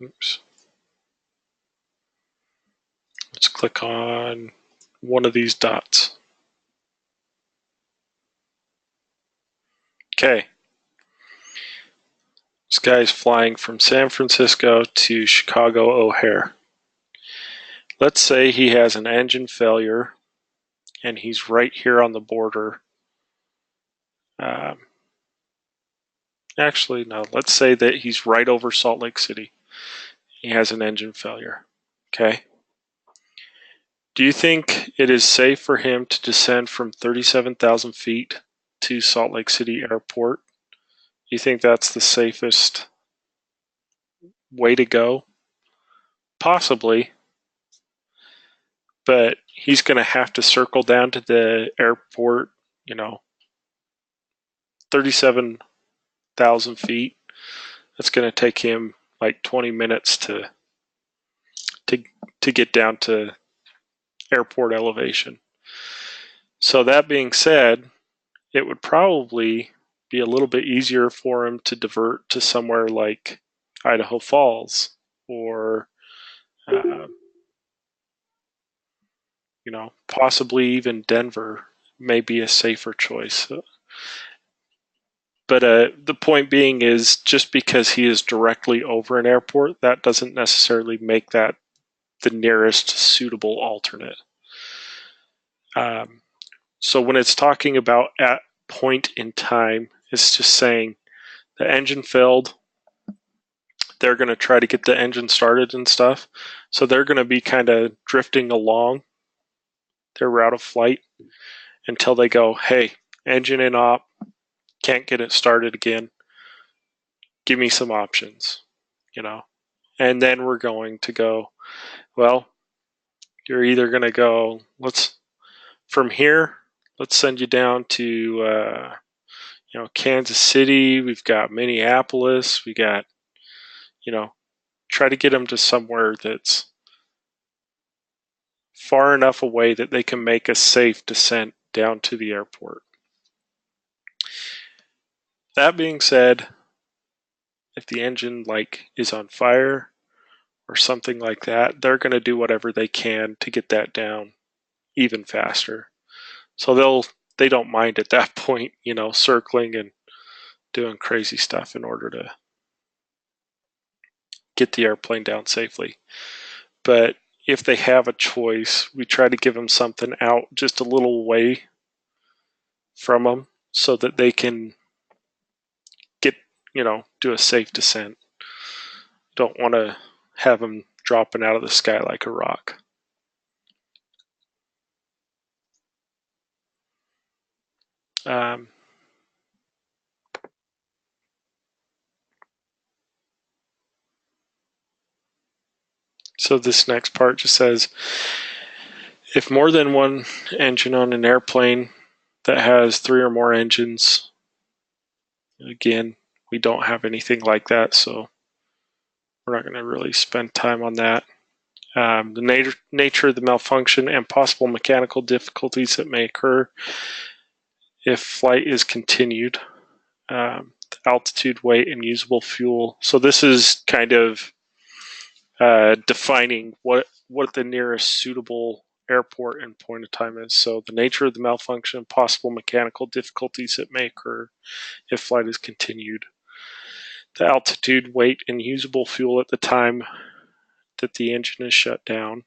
Oops. Let's click on one of these dots. Okay. guy's flying from San Francisco to Chicago O'Hare. Let's say he has an engine failure and he's right here on the border. Actually, no, let's say that he's right over Salt Lake City. He has an engine failure. Okay. Do you think it is safe for him to descend from 37,000 feet to Salt Lake City Airport? Do you think that's the safest way to go? Possibly. But he's going to have to circle down to the airport, 37,000 feet. That's going to take him like 20 minutes to get down to airport elevation. So that being said, it would probably be a little bit easier for him to divert to somewhere like Idaho Falls or possibly even Denver may be a safer choice. But the point being is, just because he is directly over an airport, that doesn't necessarily make that the nearest suitable alternate. So when it's talking about at point in time, it's just saying the engine failed. They're going to try to get the engine started and stuff. So they're going to be kind of drifting along their route of flight until they go, hey, engine in op, can't get it started again. Give me some options, And then we're going to go, well, you're either going to go, from here, let's send you down to, Kansas City. We've got Minneapolis. We got, try to get them to somewhere that's far enough away that they can make a safe descent down to the airport. That being said, if the engine is on fire or something like that, they're going to do whatever they can to get that down even faster. So they don't mind at that point, circling and doing crazy stuff in order to get the airplane down safely. But if they have a choice, we try to give them something out just a little way from them so that they can get, do a safe descent. Don't want to have them dropping out of the sky like a rock. So this next part just says, if more than one engine on an airplane that has 3 or more engines, again, we don't have anything like that, so we're not going to really spend time on that. The nature of the malfunction and possible mechanical difficulties that may occur if flight is continued. Altitude, weight, and usable fuel. So this is kind of defining what the nearest suitable airport and point of time is. So the nature of the malfunction, possible mechanical difficulties that may occur if flight is continued. The altitude, weight, and usable fuel at the time that the engine is shut down.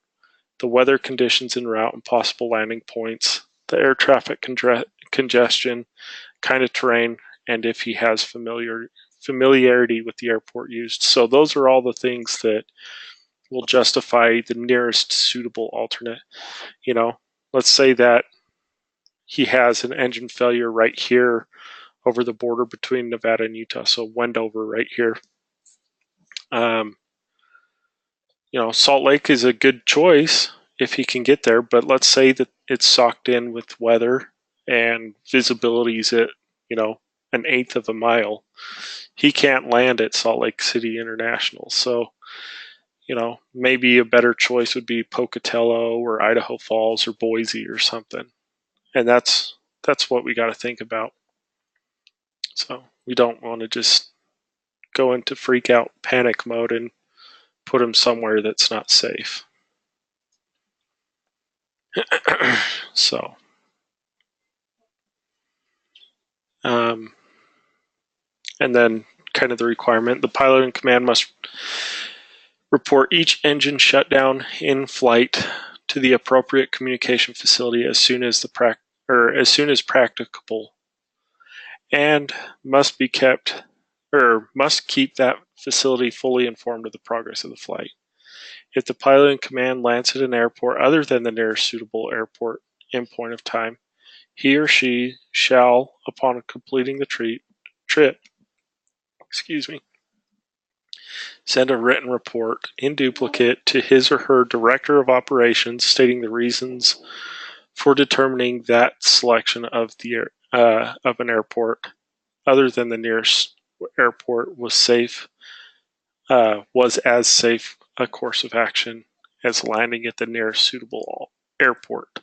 The weather conditions en route and possible landing points. The air traffic congestion, kind of terrain, and if he has familiarity with the airport used. So those are all the things that will justify the nearest suitable alternate. Let's say that he has an engine failure right here over the border between Nevada and Utah, so Wendover right here. Salt Lake is a good choice if he can get there, but let's say that it's socked in with weather and visibility is at, an eighth of a mile. He can't land at Salt Lake City International. So, maybe a better choice would be Pocatello or Idaho Falls or Boise or something. And that's what we got to think about. So we don't want to just go into freak out panic mode and put him somewhere that's not safe. So, and then kind of the requirement. The pilot in command must report each engine shutdown in flight to the appropriate communication facility as soon as practicable, and must keep that facility fully informed of the progress of the flight. If the pilot in command lands at an airport other than the nearest suitable airport in point of time, he or she shall, upon completing the trip, send a written report in duplicate to his or her director of operations stating the reasons for determining that selection of an airport other than the nearest airport was as safe a course of action as landing at the nearest suitable airport.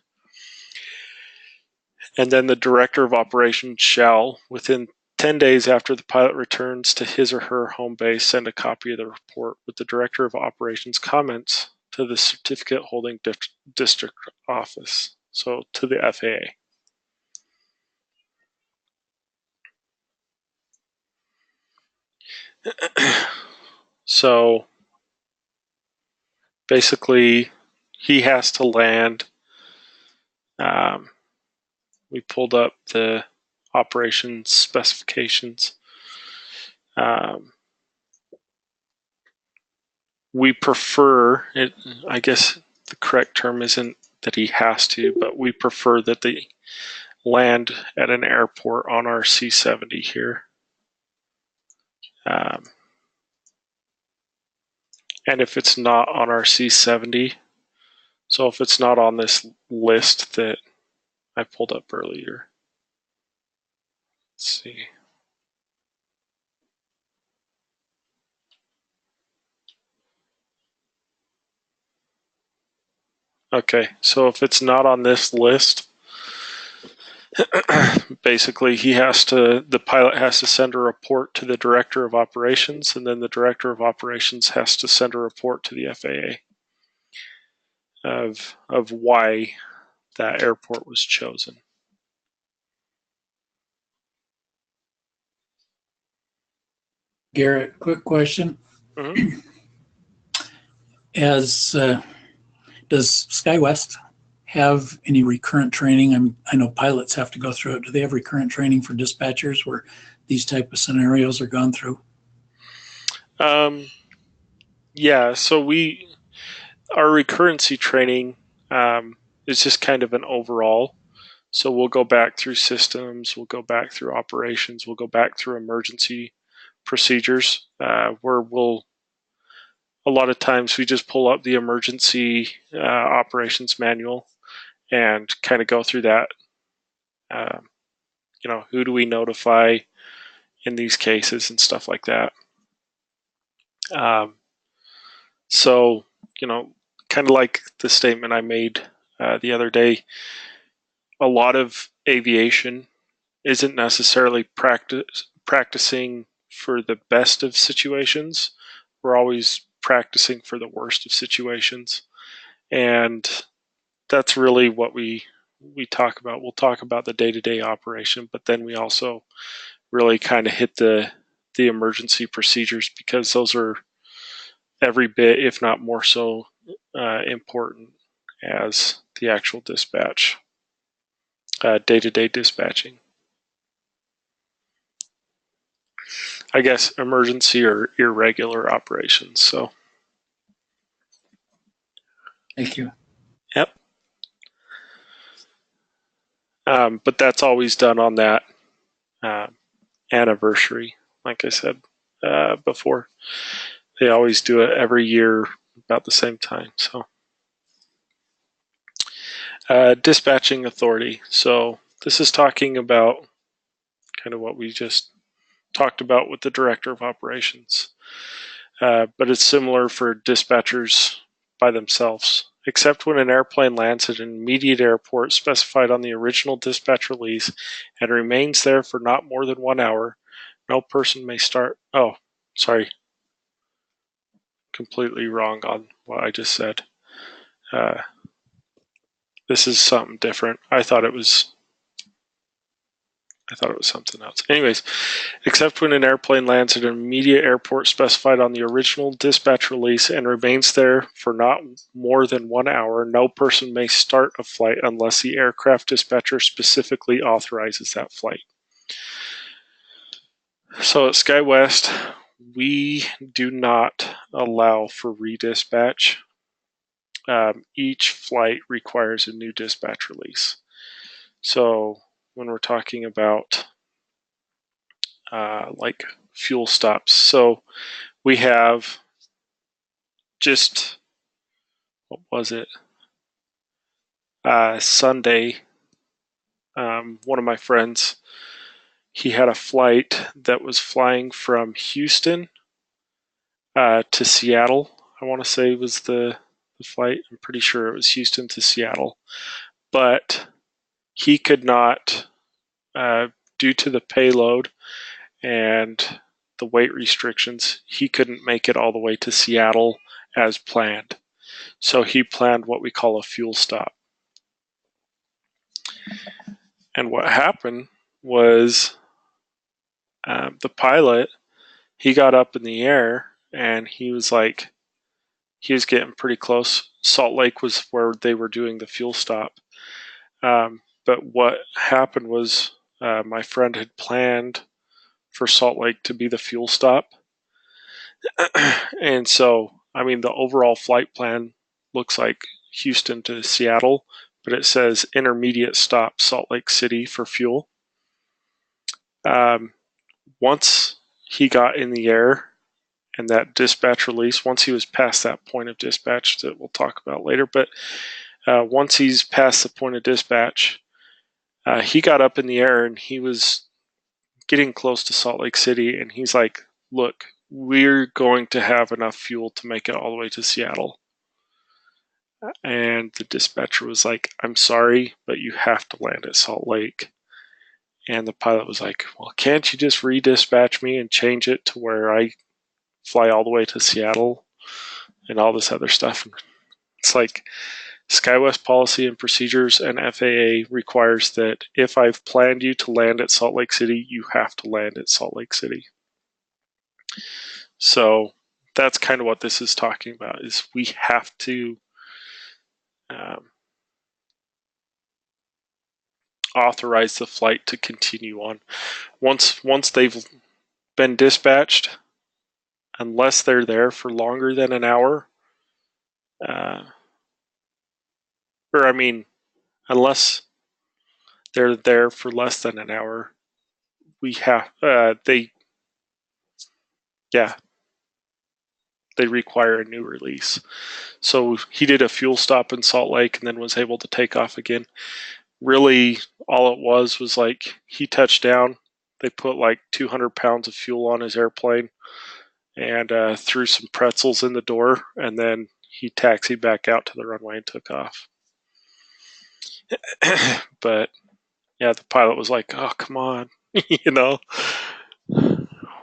And then the director of operations shall, within 10 days after the pilot returns to his or her home base, send a copy of the report with the director of operations comments to the certificate holding district office, so to the FAA. So basically, he has to land. We pulled up the operations specifications. We prefer it. I guess the correct term isn't that he has to, but we prefer that they land at an airport on our C-70 here. And if it's not on our C-70, so if it's not on this list that I pulled up earlier, let's see. Okay, so if it's not on this list, basically the pilot has to send a report to the director of operations, and then the director of operations has to send a report to the FAA of why that airport was chosen. Garrett, quick question. Mm-hmm. Does SkyWest have any recurrent training? I know pilots have to go through it. Do they have recurrent training for dispatchers where these type of scenarios are gone through? Yeah, so our recurrency training is just kind of an overall. So we'll go back through systems, we'll go back through operations, we'll go back through emergency procedures, where a lot of times we just pull up the emergency operations manual and kind of go through that. Who do we notify in these cases and stuff like that. So, kind of like the statement I made the other day, a lot of aviation isn't necessarily practicing for the best of situations. We're always practicing for the worst of situations. And that's really what we talk about. We'll talk about the day-to-day operation, but then we also really kind of hit the emergency procedures, because those are every bit, if not more so, important as the actual dispatch, day-to-day dispatching. I guess emergency or irregular operations. So, Thank you. yep. But that's always done on that anniversary. Like I said before, they always do it every year about the same time. So, dispatching authority. So this is talking about kind of what we just talked about with the director of operations. But it's similar for dispatchers by themselves, except when an airplane lands at an immediate airport specified on the original dispatch release and remains there for not more than 1 hour. No person may start. Oh, sorry. Completely wrong on what I just said. This is something different. I thought it was I thought it was something else. Anyways, except when an airplane lands at an immediate airport specified on the original dispatch release and remains there for not more than 1 hour, no person may start a flight unless the aircraft dispatcher specifically authorizes that flight. So at SkyWest, we do not allow for redispatch. Each flight requires a new dispatch release. So when we're talking about like fuel stops, so we have just, what was it? Sunday, one of my friends, he had a flight that was flying from Houston to Seattle. I want to say was the flight. I'm pretty sure it was Houston to Seattle. But he could not, due to the payload and the weight restrictions, he couldn't make it all the way to Seattle as planned. So he planned what we call a fuel stop. And what happened was the pilot, he got up in the air and he was getting pretty close. Salt Lake was where they were doing the fuel stop. But what happened was my friend had planned for Salt Lake to be the fuel stop. And so, I mean, the overall flight plan looks like Houston to Seattle, but it says intermediate stop Salt Lake City for fuel. Once he got in the air and that dispatch release, once he was past that point of dispatch that we'll talk about later, but once he's past the point of dispatch, he got up in the air and he was getting close to Salt Lake City, and he's like, look, we're going to have enough fuel to make it all the way to Seattle. And the dispatcher was like, I'm sorry, but you have to land at Salt Lake. And the pilot was like, well, can't you just redispatch me and change it to where I fly all the way to Seattle and all this other stuff? And it's like, SkyWest policy and procedures and FAA requires that if I've planned you to land at Salt Lake City, you have to land at Salt Lake City. So that's kind of what this is talking about, is we have to authorize the flight to continue on. Once they've been dispatched, unless they're there for longer than an hour, unless they're there for less than an hour, they require a new release. So he did a fuel stop in Salt Lake and then was able to take off again. Really, all it was like he touched down. They put like 200 pounds of fuel on his airplane and threw some pretzels in the door, and then he taxied back out to the runway and took off. But yeah, the pilot was like, "Oh, come on, you know,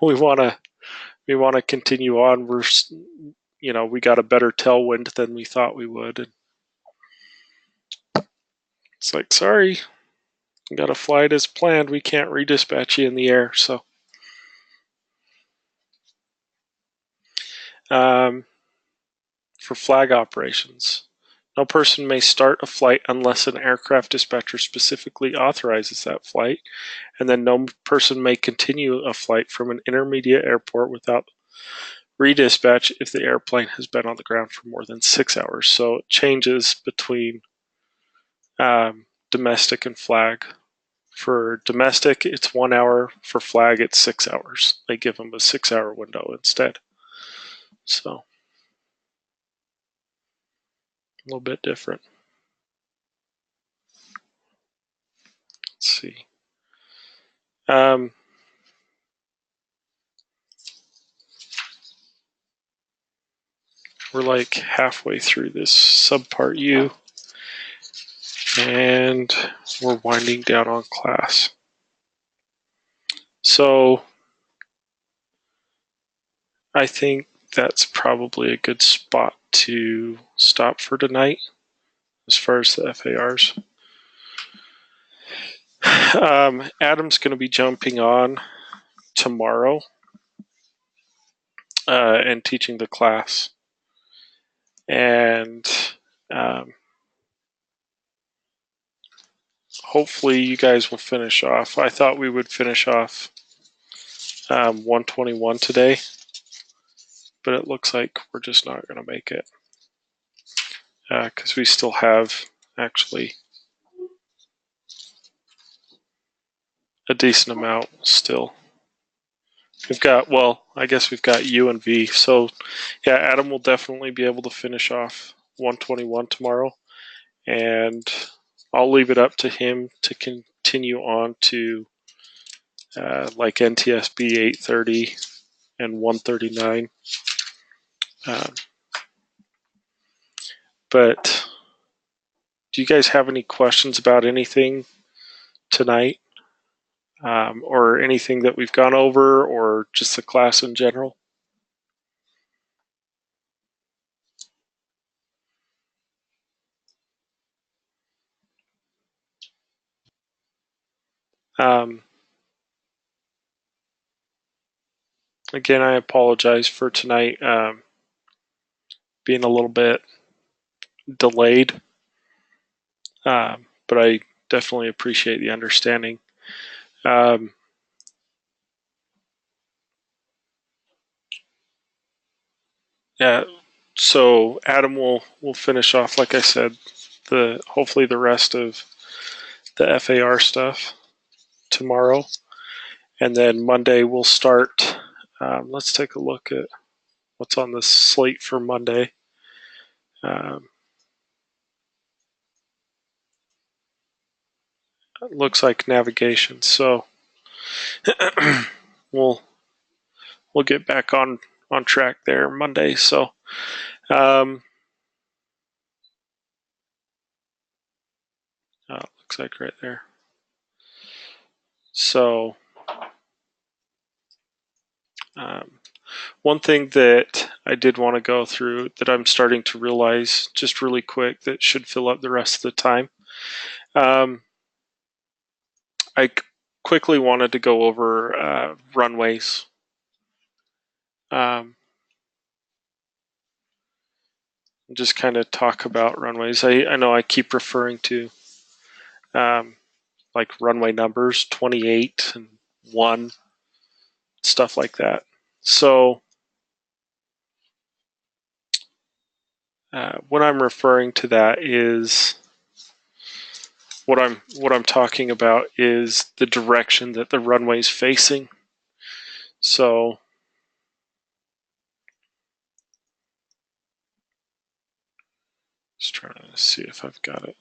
we want to continue on. We got a better tailwind than we thought we would." And it's like, sorry, we got a flight as planned. We can't redispatch you in the air. So, for flag operations, no person may start a flight unless an aircraft dispatcher specifically authorizes that flight, and then no person may continue a flight from an intermediate airport without redispatch if the airplane has been on the ground for more than 6 hours. So it changes between domestic and flag. For domestic, it's 1 hour. For flag, it's 6 hours. They give them a 6-hour window instead. So, a little bit different. Let's see. We're like halfway through this subpart U, and we're winding down on class. So I think that's probably a good spot to stop for tonight as far as the FARs. Adam's going to be jumping on tomorrow and teaching the class. And hopefully you guys will finish off. I thought we would finish off 121 today, but it looks like we're just not going to make it because we still have actually a decent amount still. We've got, well, I guess we've got U and V. So yeah, Adam will definitely be able to finish off 121 tomorrow, and I'll leave it up to him to continue on to like NTSB 830 and 139. But do you guys have any questions about anything tonight? Or anything that we've gone over, or just the class in general? Again, I apologize for tonight being a little bit delayed, but I definitely appreciate the understanding. Yeah, so Adam will finish off, like I said, hopefully the rest of the FAR stuff tomorrow, and then Monday we'll start. Let's take a look at what's on the slate for Monday. It looks like navigation, so we'll get back on track there Monday. So looks like right there. So one thing that I did want to go through that I'm starting to realize just really quick that should fill up the rest of the time. I quickly wanted to go over runways. Just kind of talk about runways. I know I keep referring to like runway numbers, 28 and 1, stuff like that. So what I'm referring to that is what I'm talking about is the direction that the runway is facing. So just trying to see if I've got it.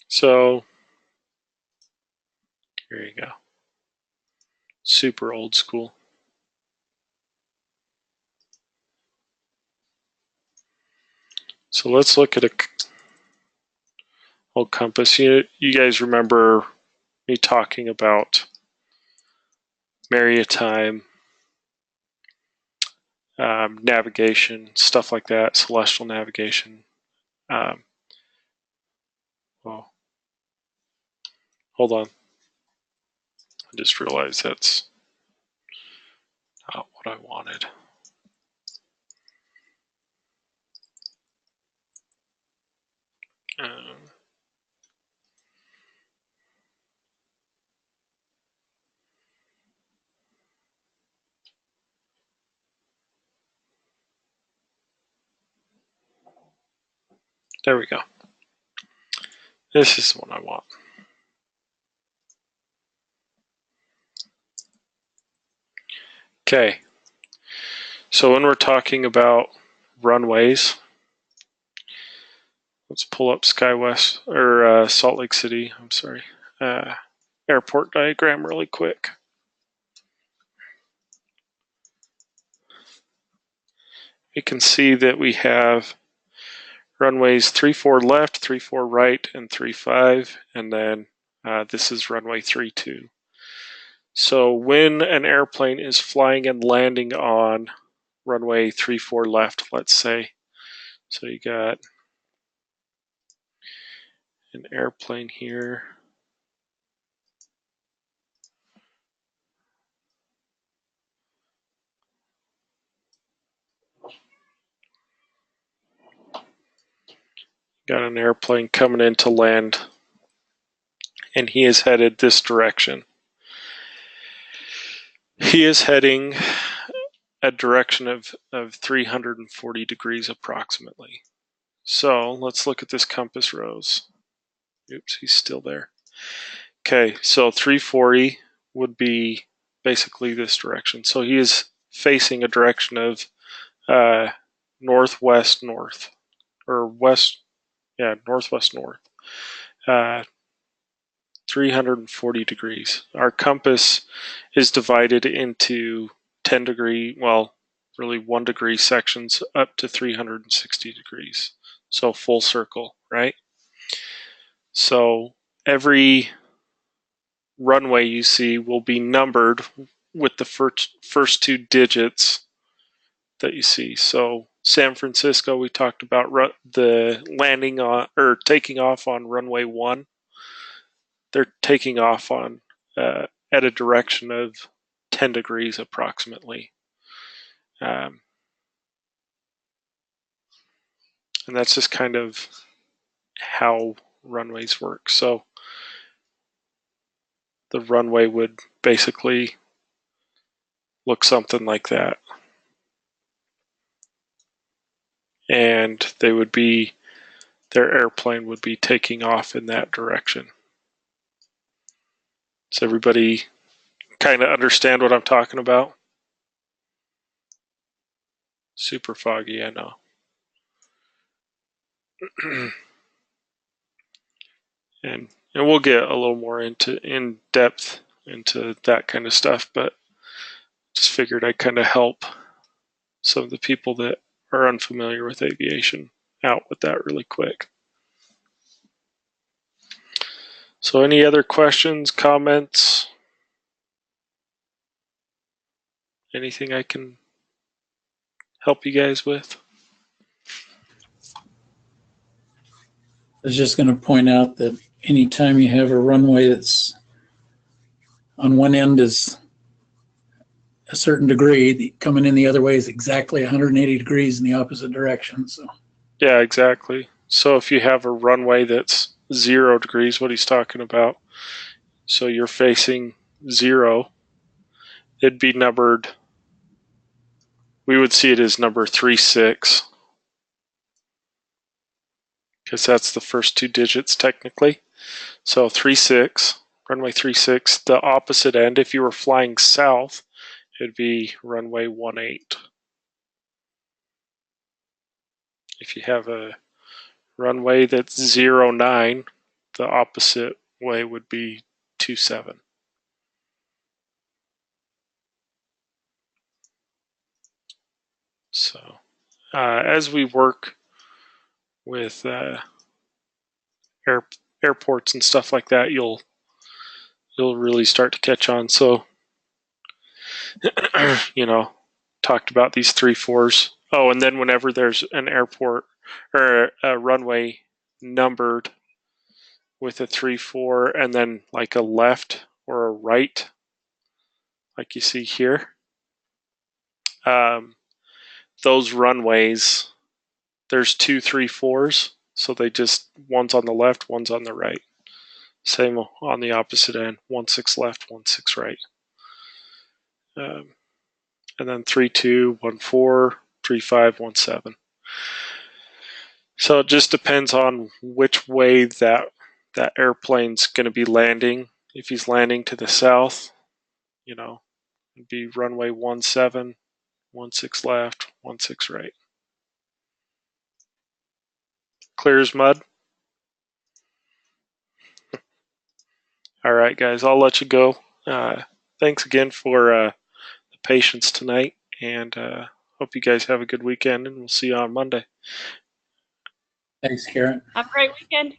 So here you go. Super old school. So let's look at a old compass. You guys remember me talking about maritime navigation, stuff like that, celestial navigation. Well, hold on. I just realized that's not what I wanted. There we go. This is the one I want. Okay. So when we're talking about runways, let's pull up SkyWest or Salt Lake City. I'm sorry. Airport diagram really quick. You can see that we have runways 34 left, 34 right, and 35, and then this is runway 32. So when an airplane is flying and landing on runway 34 left, let's say, so you got an airplane here. Got an airplane coming in to land, and he is headed this direction. He is heading a direction of 340 degrees approximately. So let's look at this compass rose. Oops, he's still there. Okay, so 340 would be basically this direction. So he is facing a direction of northwest north, or west, yeah, northwest north. 340 degrees. Our compass is divided into 10 degree, well, really 1 degree sections up to 360 degrees. So full circle, right? So every runway you see will be numbered with the first 2 digits that you see. So San Francisco, we talked about the landing on, or taking off on runway 1. They're taking off on at a direction of 10 degrees approximately. And that's just kind of how runways work. So the runway would basically look something like that. And their airplane would be taking off in that direction. Does everybody kind of understand what I'm talking about? Super foggy, I know. and we'll get a little more in depth into that kind of stuff, but just figured I'd kind of help some of the people that are unfamiliar with aviation out with that really quick. So any other questions, comments? Anything I can help you guys with? I was just going to point out that anytime you have a runway that's on one end is a certain degree, coming in the other way is exactly 180 degrees in the opposite direction. So yeah, exactly. So if you have a runway that's 0 degrees, what he's talking about, so you're facing 0, it'd be numbered, we would see it as number 36, because that's the first 2 digits technically. So 36, runway 36, the opposite end, if you were flying south, it'd be runway 18. If you have a runway that's 09, the opposite way would be 27. So as we work with airports and stuff like that, you'll really start to catch on. So talked about these 3-4s. Oh, and then whenever there's an airport or a runway numbered with a 3-4 and then like a left or a right, like you see here, those runways, there's 2 3-4s, so they just, one's on the left, one's on the right. Same on the opposite end, 16 left, 16 right. And then 3-2, 1-4, 3-5, 17. So it just depends on which way that airplane's going to be landing. If he's landing to the south, it'd be runway 17, 16 left, 16 right. Clear as mud? All right, guys, I'll let you go. Thanks again for the patience tonight, and hope you guys have a good weekend, and we'll see you on Monday. thanks, Karen. Have a great weekend.